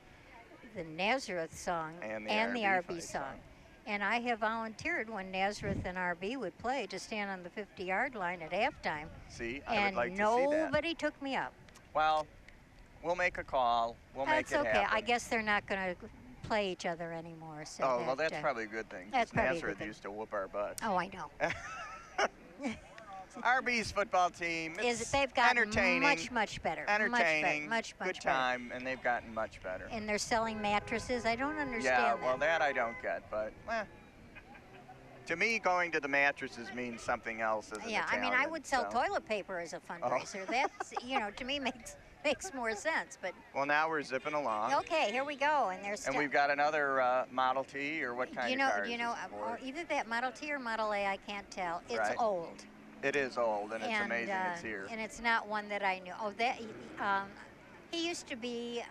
the Nazareth song And the RB fight song. And I have volunteered when Nazareth and RB would play to stand on the 50-yard line at halftime. See, I And would like to see that. nobody took me up. Well, we'll make a call. We'll make That's it okay. happen. I guess they're not going to play each other anymore. So Oh, well, that, that's probably a good thing. 'Cause that's probably a good Nazareth thing. used to whoop our butts. Oh, I know. RB's football team, They've gotten entertaining. much better. Entertaining, much good better. time, and they've gotten much better. And they're selling mattresses. I don't understand Yeah, that. well, that I don't get, but to me, going to the mattresses means something else as an Yeah, I mean, I Italian, would sell so. toilet paper as a fundraiser. That's, to me makes more sense. But Well, now we're zipping along. okay, here we go, and there's. And we've got another Model T, or what kind of car is this for? Either that Model T or Model A, I can't tell. It's Right. old. It is old, and it's amazing it's and, here. And it's not one that I knew. Oh, that he used to be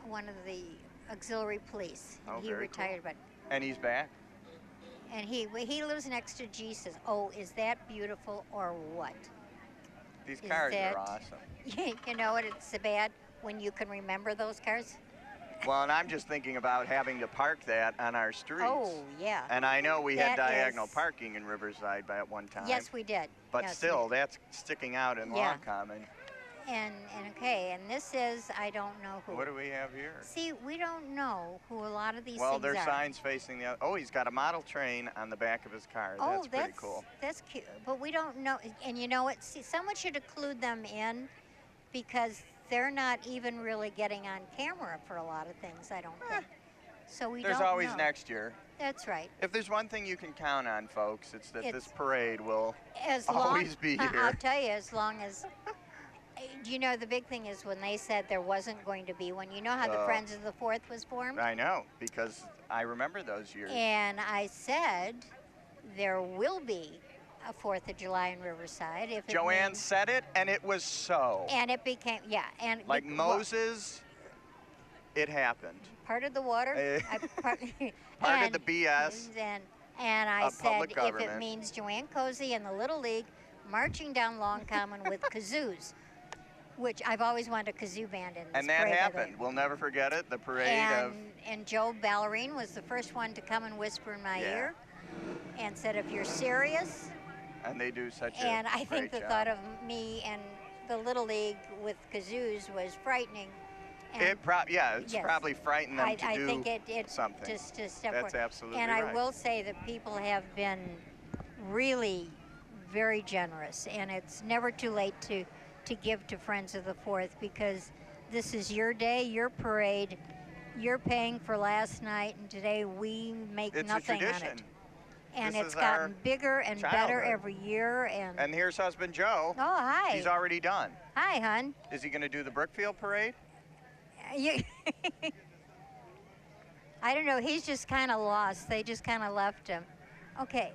one of the auxiliary police. Oh, He very cool. retired, but And he's back? and he lives next to Jesus. Oh, is that beautiful or what? These Is cars that- are awesome. You know what? It's so bad when you can remember those cars. Well, and I'm just thinking about having to park that on our streets. Oh, yeah. And I know we had That diagonal is- parking in Riverside at one time. Yes, we did. But Yes, we still, did. that's sticking out in Yeah. Long Common. And okay, and this is I don't know who. What do we have here? See, we don't know who a lot of these Well, things there's are. signs facing the other. Oh, he's got a model train on the back of his car. Oh, That's pretty cool. That's cute. But we don't know. And you know what? See, someone should include them in because they're not even really getting on camera for a lot of things, I don't think. So we There's don't always know. next year. That's right. If there's one thing you can count on, folks, it's that this It's- parade will As always long, be I'll here. tell you, as long as. The big thing is when they said there wasn't going to be one. You know how the Oh. Friends of the Fourth was formed? I know, because I remember those years. And I said there will be a 4th of July in Riverside. If it Joanne means- said it, and it was so. And it became, and Like well, Moses, it happened. part of the water. Eh. Part Part of the BS And I of said, public if it government. means Joanne Cozy and the Little League marching down Long Common with kazoos, which I've always wanted a kazoo band in this And that parade, by the way. happened. We'll never forget it. The parade of. And Joe Ballerine was the first one to come and whisper in my Yeah. ear and said, if you're serious. And they do such a And I think great the job. thought of me and the Little League with kazoos was frightening. And It's yes. probably frightened them to I do think it something. just to step That's forward. absolutely And right. I will say that people have been really very generous, and it's never too late to give to Friends of the Fourth because this is your day, your parade. You're paying for last night, and today we make It's a nothing on tradition. it. And This it's is our gotten bigger and better childhood. every year. And here's husband Joe. Oh, hi. He's already done. Hi, hon. Is he going to do the Brookfield parade? You I don't know. He's just kind of lost. They just kind of left him. Okay.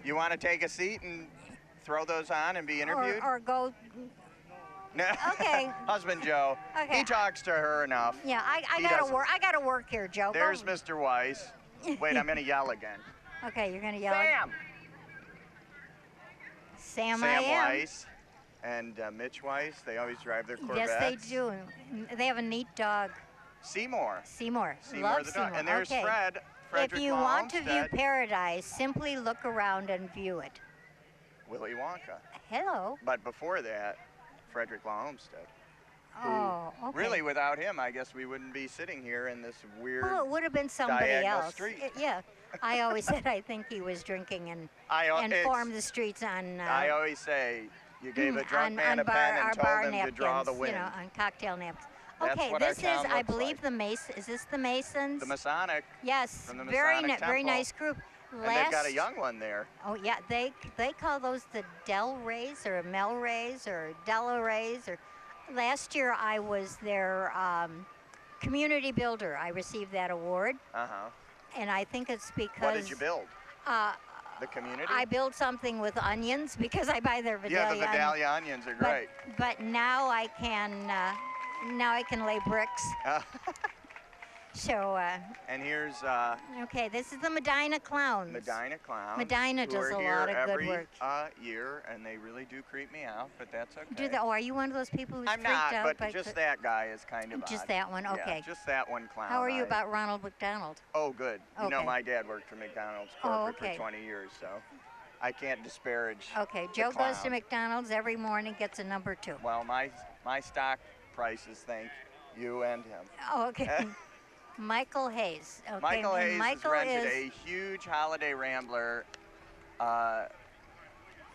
You want to take a seat and throw those on and be interviewed? Or go. No. Okay. Husband Joe. Okay. He talks to her enough. Yeah, I He gotta doesn't. work. I gotta work here, Joe. Go. There's Mr. Weiss. Wait, I'm going to yell again. Okay, you're gonna yell. Sam! Sam, Sam I am. Weiss and Mitch Weiss. They always drive their Corvettes. Yes, they do. They have a neat dog, Seymour. Seymour. Seymour Love the dog. Seymour. And there's okay. Fred. Frederick If you want to view Olmsted, paradise, simply look around and view it. Willy Wonka. Hello. But before that, Frederick Law Olmsted. Oh, okay. Really, without him, I guess we wouldn't be sitting here in this weird Well, it would have been somebody diagonal else. street. Yeah. I always said I think he was drinking and it's- formed the streets on. I always say you gave a drunk on man a bar, pen our and bar told him to draw the napkins, wind. you know, on cocktail napkins. That's Okay, what our this is, town I looks believe, like. the Mason. Is this the Masons? The Masonic, Yes, from the very Masonic very Temple. nice group. and they've got a young one there. Oh yeah, they call those the Del Rays or Mel Rays or Della Rays. Or last year I was their community builder. I received that award, and I think it's because. What did you build? Uh, The community? I build something with onions because I buy their Vidalia. Yeah, the Vidalia onions are great. But now I can lay bricks. So. And here's Okay, this is the Medina Clowns. Medina Clowns. Medina who does are a here lot of good every, work. year, and they really do creep me out, but that's okay. Do they? Oh, are you one of those people who's I'm freaked not, out but by just that guy is kind of Just odd. that one, okay. Yeah, just that one clown. How are you about Ronald McDonald? Oh, good. You know, Okay. my dad worked for McDonald's Oh, corporate okay. for 20 years, so I can't disparage Okay, the Joe goes to clown. McDonald's every morning, gets a number 2. Well, my stock prices thank you and him. Oh, okay. Michael Hayes. Okay. Michael Hayes Michael has rented is, a huge holiday rambler.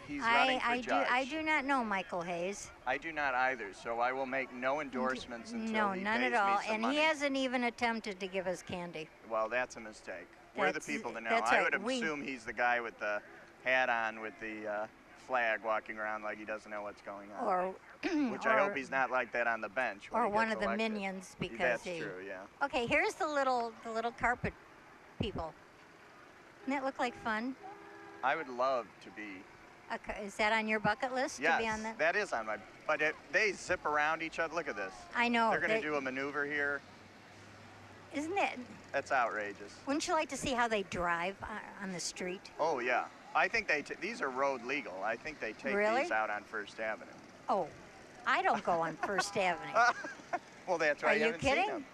He's running for judge. I do not know Michael Hayes. I do not either, so I will make no endorsements until No, he none pays at all. me some And money. he hasn't even attempted to give us candy. Well, that's a mistake. We're the That's- people to know. that's I right. would We- assume he's the guy with the hat on with the flag walking around like he doesn't know what's going on. Or Which I hope he's not like that on the bench. When or he one gets of the elected. minions because That's he. true, yeah. Okay, here's the little carpet people. Doesn't that look like fun? I would love to be. Okay, is that on your bucket list Yes, to be on that? that is on my. But they zip around each other. Look at this. I know. They're going to do a maneuver here. Isn't it? That's outrageous. Wouldn't you like to see how they drive on the street? Oh yeah, I think these are road legal. I think they take Really? these out on First Avenue. Oh, I don't go on First Avenue. Well, that's why Are you you haven't seen kidding? them.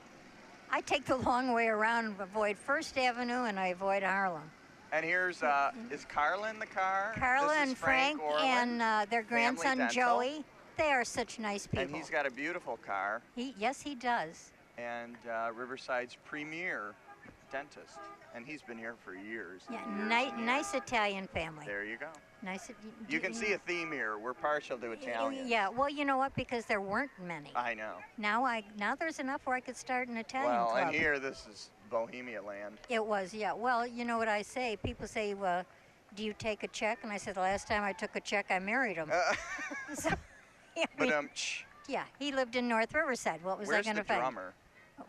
I take the long way around and avoid First Avenue and I avoid Harlem. And here's is Carla in the car? Carla This is and Frank Orland, and their grandson Dental. Joey. They are such nice people. and he's got a beautiful car. Yes, he does. And Riverside's premier dentist, and he's been here for years. and Yeah, years and years. nice Italian family. There you go. Nice. You can see a theme here. We're partial to Italian. Yeah, well, you know what? Because there weren't many. I know. Now there's enough where I could start an Italian Well, club. and here this is Bohemia land. It was, yeah. Well, you know what I say? People say, well, do you take a check? And I said, the last time I took a check, I married him. So, I But mean, yeah, he lived in North Riverside. What was I where's going the to find? drummer?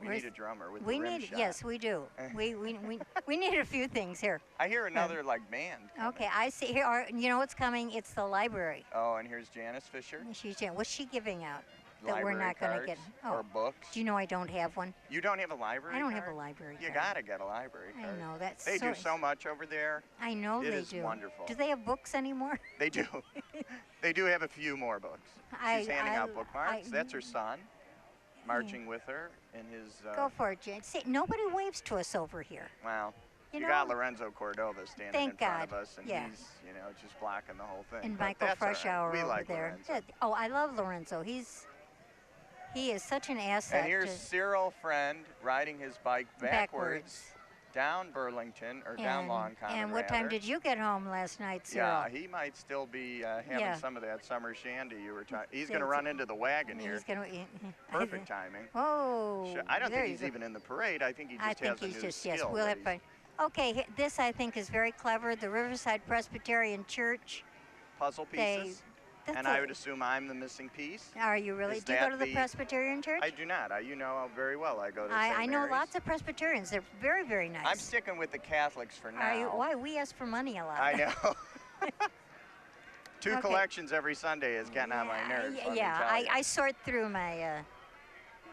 We Where's- need a drummer with We the rim need, shot. yes, we do. we need a few things here. I hear another like band. coming. Okay, I see here. You know what's coming? It's the library. Oh, and here's Janice Fisher. What's she giving out that Library we're not going to cards get? or books. Do you know I don't have one? You don't have a library I don't have card? a library You card. gotta get a library I card. know that's. They do so much over there. I know It they is do. wonderful. Do they have books anymore? They do. They do have a few more books. She's handing out bookmarks. That's her son, marching with her in his. Go for it, Jane. See, nobody waves to us over here. Wow. You You know? got Lorenzo Cordova standing Thank in front of God. us, and Yeah. he's, just blocking the whole thing. And But Michael that's all right. Freshour We over like there. Lorenzo. Oh, I love Lorenzo. He is such an asset. And here's to- Cyril Friend riding his bike backwards down Burlington, or down Long Common, And what time rather. did you get home last night, Cyril? Yeah, he might still be having Yeah. some of that summer shandy you were talking. He's Yeah, going to it's- run into the wagon here. He's gonna. Perfect timing. Oh. I don't there think you he's go. even in the parade. I think he just I think has a he's new just skill. yes. We'll that have fun. Okay, this I think is very clever. The Riverside Presbyterian Church. Puzzle pieces. That's And I would assume I'm the missing piece. Are you really? Is Do you go that to the the- Presbyterian Church? I do not. You know very well I go to I St. know Mary's. lots of Presbyterians. They're very, very nice. I'm sticking with the Catholics for now. Are you? Why? We ask for money a lot. I know. Two Okay. collections every Sunday is getting on my nerves. let me Yeah, tell you. I sort through my,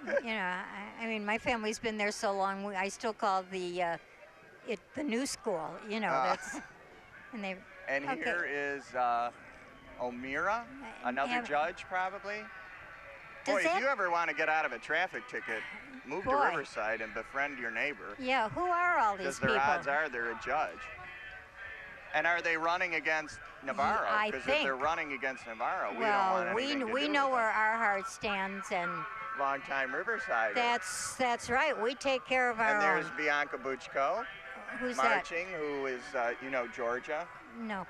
I mean, my family's been there so long. I still call the new school. That's, and they. And okay. here is O'Meara, another Have- judge probably. Does Boy, that- if you ever want to get out of a traffic ticket, move to Boy. Riverside and befriend your neighbor. Yeah, who are all these Because people? their odds are they're a judge. And are they running against Navarro? I Because if think. they're running against Navarro, we don't Well, want anything to we do know with where our heart stands, and it. Long-time Riverside. that's right. We take care of our And there's own. Bianca Buchko Who's marching, who is, you know, Georgia, that? No.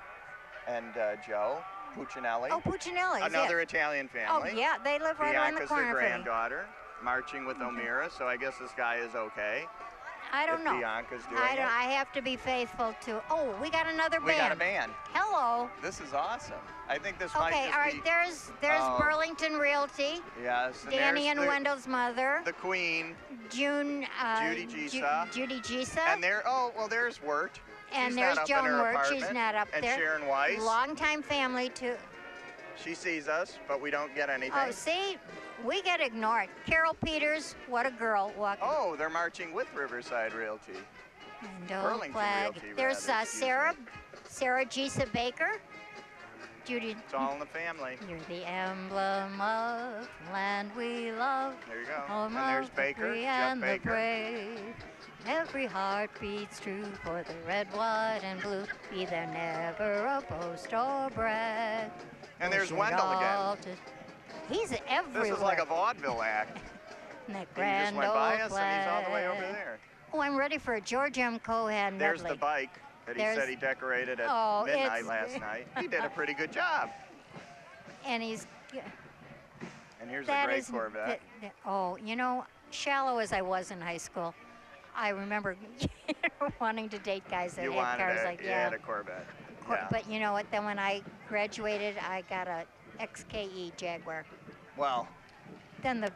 and Joe Puccinelli. Oh, Puccinelli. Another Italian Oh, family. yeah, they live right around the Bianca's corner their from me. granddaughter, marching with O'Meara, so I guess this guy is okay. I don't if know. Bianca's doing I don't. it. I have to be faithful to. Oh, we got another We band. got a band. Hello. This is awesome. I think this might Okay, just all right. be... There's Oh. Burlington Realty. Yes. Danny there's and Wendell's mother. the Queen. June. Judy Gisa. Judy Gisa. And there's Wirt. And She's there's not up Joan in her Wirt. She's apartment. not up and there. Sharon Weiss. Longtime family too. She sees us, but we don't get anything. Oh, see, we get ignored. Carol Peters, what a girl. Walking. Oh, they're marching with Riverside Realty. Window Burlington flag. Realty, There's rather, excuse Sarah, me. Sarah Gisa Baker. Judy. It's all in the family. You're the emblem of the land we love. There you go. Home And there's of the Baker, free Jeff and the Baker. brave. Every heart beats true for the red, white, and blue. Be there never a boast or brag. And there's Push it Wendell all again. He's everywhere. This is like a vaudeville act. And that He just grand went by old us and he's all the way over flag. there. Oh, I'm ready for a George M. Cohan There's medley. the bike that he There's- said he decorated at Oh, midnight it's- last night. He did a pretty good job. And he's And here's a that great is Corvette. oh, you know, shallow as I was in high school, I remember wanting to date guys that You had wanted cars a, like you had a Corvette. Yeah. But you know what? Then when I graduated, I got a XKE Jaguar. Well, Then the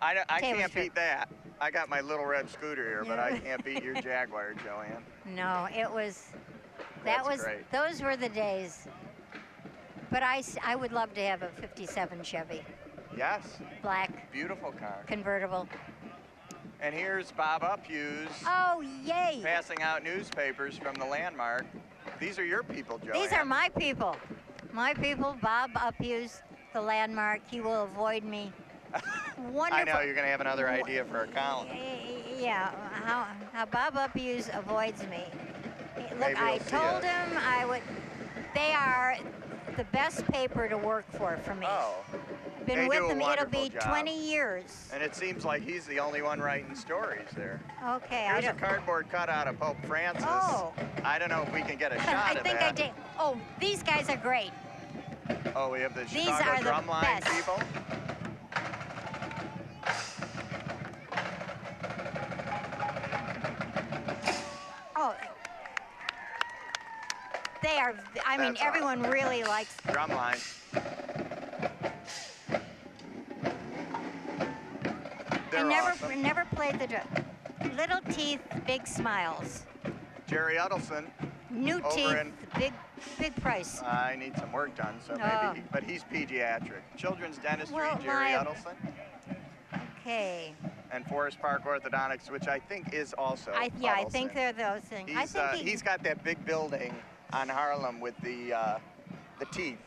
I Taylor can't Swift. beat that. I got my little red scooter here, but I Yeah. can't beat your Jaguar, Joanne. no, it was That's that was great. those were the days. But I would love to have a '57 Chevy, Yes, black beautiful car. convertible. And here's Bob Uphughes Oh yay! passing out newspapers from the Landmark. These are your people, Joanne. These are my people. My people, Bob Uphughes, the Landmark. He will avoid me. Wonderful. I know, you're going to have another idea for a column. Yeah, how Bob Uphughes avoids me. Look, Maybe I we'll see told it. him I would. They are the best paper to work for me. Oh, Been they with do a them. It'll wonderful be job. 20 years. and it seems like he's the only one writing stories there. Okay, I Here's a don't. cardboard cutout of Pope Francis. Oh. I don't know if we can get a shot I of think I that. did. Oh, these guys are great. Oh, we have the These Chicago are the Drumline best. people. Oh, they are. I mean, That's everyone awesome. really likes. Drumline. They're I awesome. never played the drum. Little teeth, big smiles. Jerry Uddleston. New Over teeth, in- big price. I need some work done, so maybe, Oh. but he's pediatric. Children's dentistry, Well, Jerry my- Uddleston. Okay. And Forest Park Orthodontics, which I think is also I think Uddleston. they're those things. I He's, think he's got that big building on Harlem with the teeth,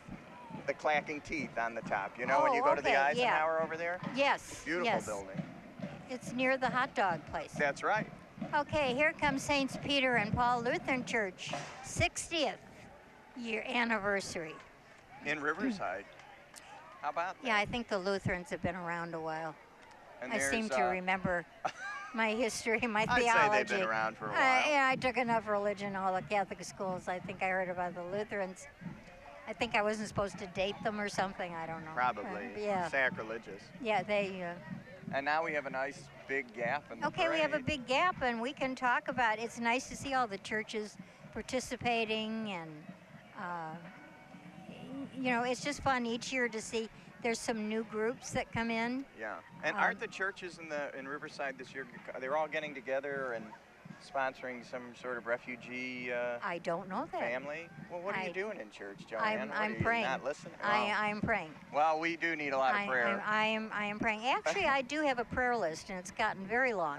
the clacking teeth on the top. You know, when Oh, you go to the okay, yeah. Eisenhower over there? yes. Beautiful yes. building. It's near the hot dog place. That's right. Okay, here comes Saints Peter and Paul Lutheran Church, 60th year anniversary. In Riverside. How about that? Yeah, I think the Lutherans have been around a while. And I seem to remember my history, my I'd theology. say they've been around for a while. Yeah, I took enough religion, all the Catholic schools. I think I heard about the Lutherans. I think I wasn't supposed to date them or something. I don't know. Probably. Yeah. Sacrilegious. Yeah, they. And now we have a nice big gap in the Okay, we have a parade. big gap, and we can talk about. It's nice to see all the churches participating, and you know, it's just fun each year to see. There's some new groups that come in. Yeah. And aren't the churches in Riverside this year, they're all getting together and sponsoring some sort of refugee I don't know that. family? Well, what are you I- doing in church, Joanne? What, I'm are you praying. not listening? I'm praying. Well, we do need a lot of prayer. I am praying. Actually, I do have a prayer list, and it's gotten very long.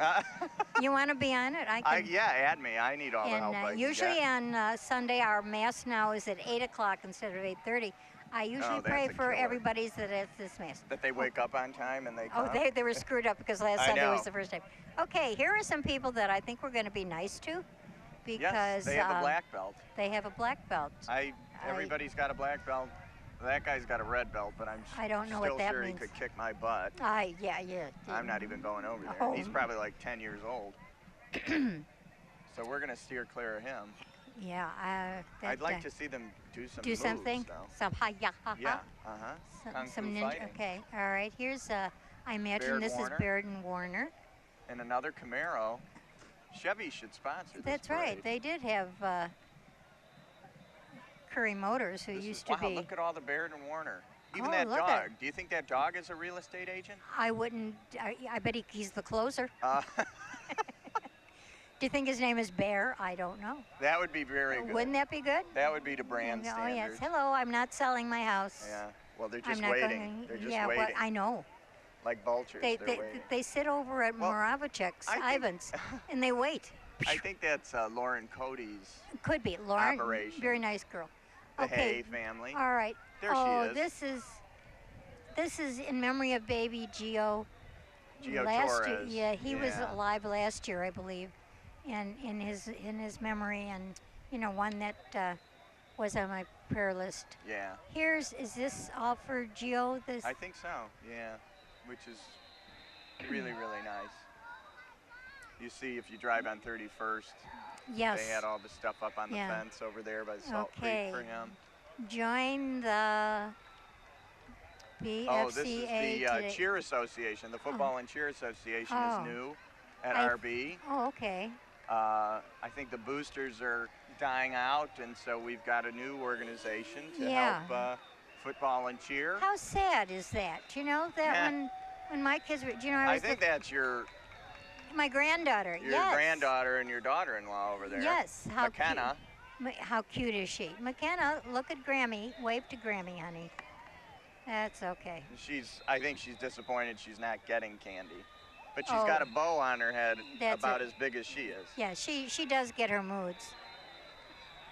You want to be on it? I can. yeah, add me. I need all the help I And can usually get. on Sunday, our mass now is at 8 o'clock instead of 8:30. I usually that's pray a for killer. everybody's that at this mass. That they wake up on time and they Oh, come. they were screwed up because last I Sunday know. was the first time. Okay, here are some people that I think we're going to be nice to. because Yes, they have a black belt. They have a black belt. Everybody's got a black belt. That guy's got a red belt, but I don't know still what that sure means. he could kick my butt. Yeah. I'm not even going over there. Oh. He's probably like 10 years old. So we're gonna steer clear of him. Yeah. I'd like to see them do some do moves, something. though. Some hi-ya, ha-ha. Yeah. Kung Some fu ninja. fighting. Okay. All right. Here's I imagine Baird this Warner. is Baird and Warner. And another Camaro. Chevy should sponsor this That's parade. right. They did have Curry Motors, who used to wow, be. Look at all the Baird and Warner. Even Oh, that look dog. at- Do you think that dog is a real estate agent? I wouldn't. I bet he's the closer. Do you think his name is Bear? I don't know. That would be very good. Wouldn't that be good? That would be to brand Oh yes. standards. Hello. I'm not selling my house. Yeah. Well, they're I'm just not waiting. going. They're just yeah. waiting. Well, I know. Like vultures. They they're they, waiting. they sit over at Well, Moravicek's, I think- Ivan's, and they wait. I think that's Lauren Cody's, Could be Lauren. Operation. Very nice girl. the Okay. Hay family. All right. There oh, she is. This is in memory of baby Gio. Gio last Torres. year, yeah, he was Yeah. alive last year, I believe, and in his memory, and one that was on my prayer list. Yeah. Is this all for Gio? This. I think so. Yeah. Which is really, really nice. You see, if you drive on 31st, Yes. they had all the stuff up on the Yeah. fence over there by the Salt Okay. Creek for him. Join the BFCA Oh, this is the today. Cheer Association. The Football and Cheer Association Oh. is new at I- RB. Oh, okay. I think the boosters are dying out, and so we've got a new organization to Yeah. help football and cheer. How sad is that? You know that Yeah. when my kids were, I I was think that's your my granddaughter. Yes. granddaughter and your daughter-in-law over there. Yes. How McKenna. Cute. How cute is she? McKenna, look at Grammy. Wave to Grammy, honey. That's okay. I think she's disappointed she's not getting candy. But she's Oh. got a bow on her head That's about it. as big as she is. Yeah, she does get her moods.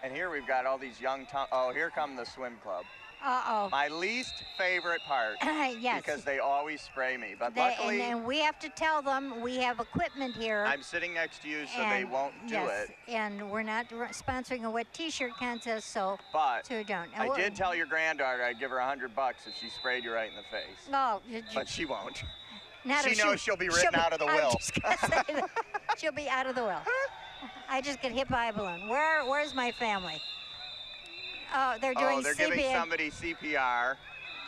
And here we've got all these young, oh, here come the swim club. Uh-oh. My least favorite part. Yes. Because they always spray me. But They- luckily, and we have to tell them we have equipment here. I'm sitting next to you, so they and- won't do yes, it. And we're not sponsoring a wet T-shirt contest, so But don't. I did tell your granddaughter I'd give her $100 if she sprayed you right in the face. No, But she won't. not she if knows she'll be written out of the I will. was just gonna say that. She'll be out of the will. I just get hit by a balloon. Where's my family? Oh, they're doing Oh, they're CPR. giving somebody CPR.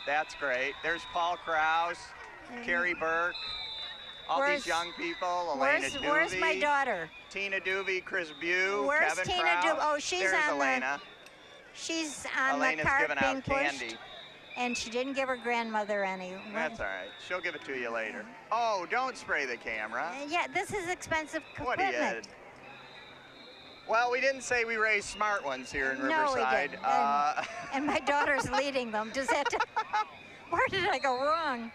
That's great. There's Paul Krause, Carrie Burke, all Where's- these young people. Elena Doobie, Where's my daughter? Tina Doobie, Chris Bew, Where's Kevin Tina Krause. Doobie? Oh, she's There's on the- Elena. She's on Elena's the cart giving being out pushed, candy. and she didn't give her grandmother any. That's all right. She'll give it to you later. Oh, don't spray the camera. Yeah, this is expensive What do you? equipment. Well, we didn't say we raised smart ones here in No, we Riverside. didn't. And my daughter's leading them. Does that? Where did I go wrong?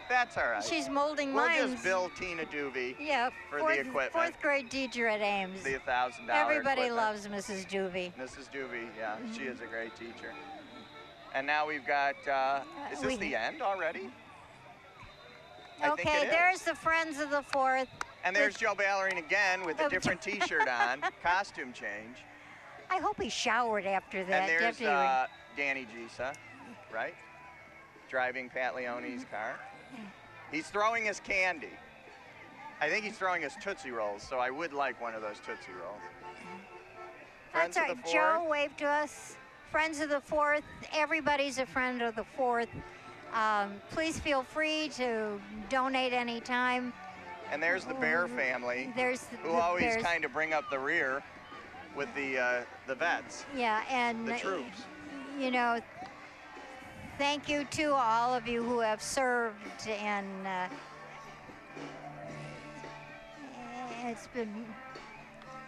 That's all right. She's molding We'll mines. just bill Tina Doobie Yeah, for the equipment. fourth grade teacher at Ames. the $1,000 Everybody equipment. loves Mrs. Doobie. Mrs. Doobie, yeah, she is a great teacher. And now we've got, is this we- the end already? I think Okay, it is. there's the Friends of the Fourth. And there's Joe Ballerine again with a Oh, different t-shirt on, costume change. I hope he showered after that. And there's Deputy- Danny Gisa, right? Driving Pat Leone's car. He's throwing his candy. I think he's throwing his Tootsie Rolls, so I would like one of those Tootsie Rolls. Friends That's all of right. the Joe, Fourth. wave to us. Friends of the Fourth. Everybody's a friend of the Fourth. Please feel free to donate anytime. And there's the Bear family, There's who the always Bears. kind of bring up the rear with the vets, Yeah, and the troops. you know, thank you to all of you who have served, and it's been,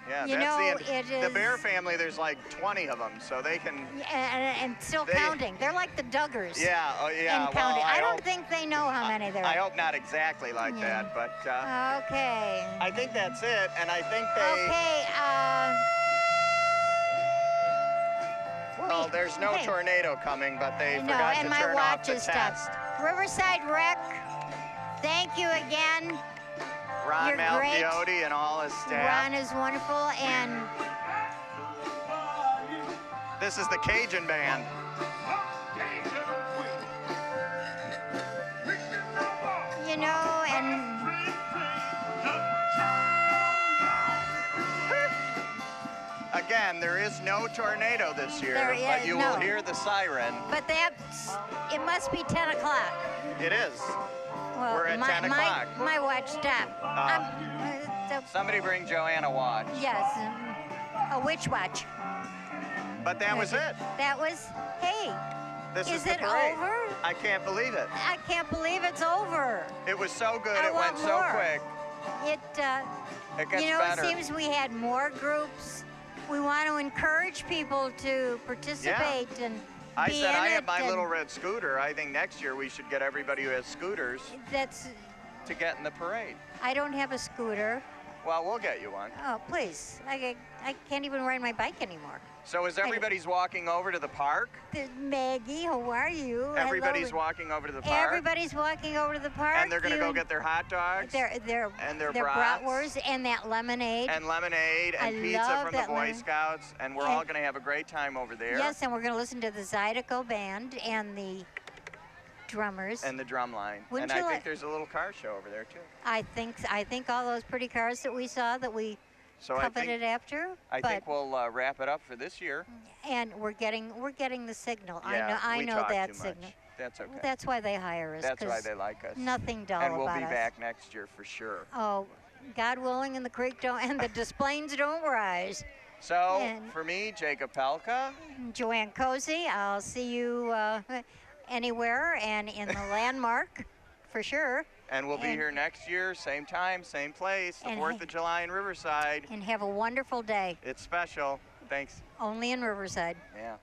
Yeah, you that's know, the end. it The Bear is- family, there's like 20 of them, so they can. and still They- counting. They're like the Duggars. Yeah, oh yeah. And well, counting. I don't hope, think they know how many there I are. hope not exactly like Yeah. that, but Okay. I think that's it, and I think they. Okay. Well, there's no hey. tornado coming, but they No, forgot and to my turn off watch the is test. stuck. Riverside Rec, thank you again. Ron You're great. Malchiotti and all his staff. Ron is wonderful, and This is the Cajun Band. you know, and Again, there is no tornado this year, There but is, you no. will hear the siren. but it must be 10 o'clock. It is. Well, We're at 10 o'clock. My watch stopped. Somebody bring Joanne a watch. Yes, a witch watch. But that was it. That was, hey, This is the it parade. over? I can't believe it. I can't believe it's over. It was so good. I It want went so more. quick. It, It gets you know, better. it seems we had more groups. We want to encourage people to participate and I be said in I it. have my and little red scooter. I think next year we should get everybody who has scooters That's. to get in the parade. I don't have a scooter. Well, we'll get you one. Oh, please. I can't even ride my bike anymore. So as everybody's walking over to the park, Maggie, how are you? everybody's Hello. walking over to the park, Everybody's walking over to the park. and they're going to go get their hot dogs their and their bratwurst brats and that lemonade. and lemonade and I pizza love from the that Boy lemon- Scouts, and we're all going to have a great time over there. Yes, and we're going to listen to the Zydeco band and the drummers. And the drum line. Wouldn't and you I like- think there's a little car show over there too. I think all those pretty cars that we saw that we So coveted after. I think we'll wrap it up for this year. And we're getting the signal. Yeah, I we know talk that too signal. much. That's okay. Well, that's why they hire us. That's why 'cause they like us. Nothing dull And we'll about be us. back next year for sure. Oh, God willing, and the creek don't, and the displanes don't rise. So And- for me, Jacob Pelka, Joanne Cozy, I'll see you anywhere and in the landmark, for sure. and we'll be And- here next year, same time, same place, the And 4th hey- of July in Riverside. And have a wonderful day, It's special. Thanks. only in Riverside. Yeah.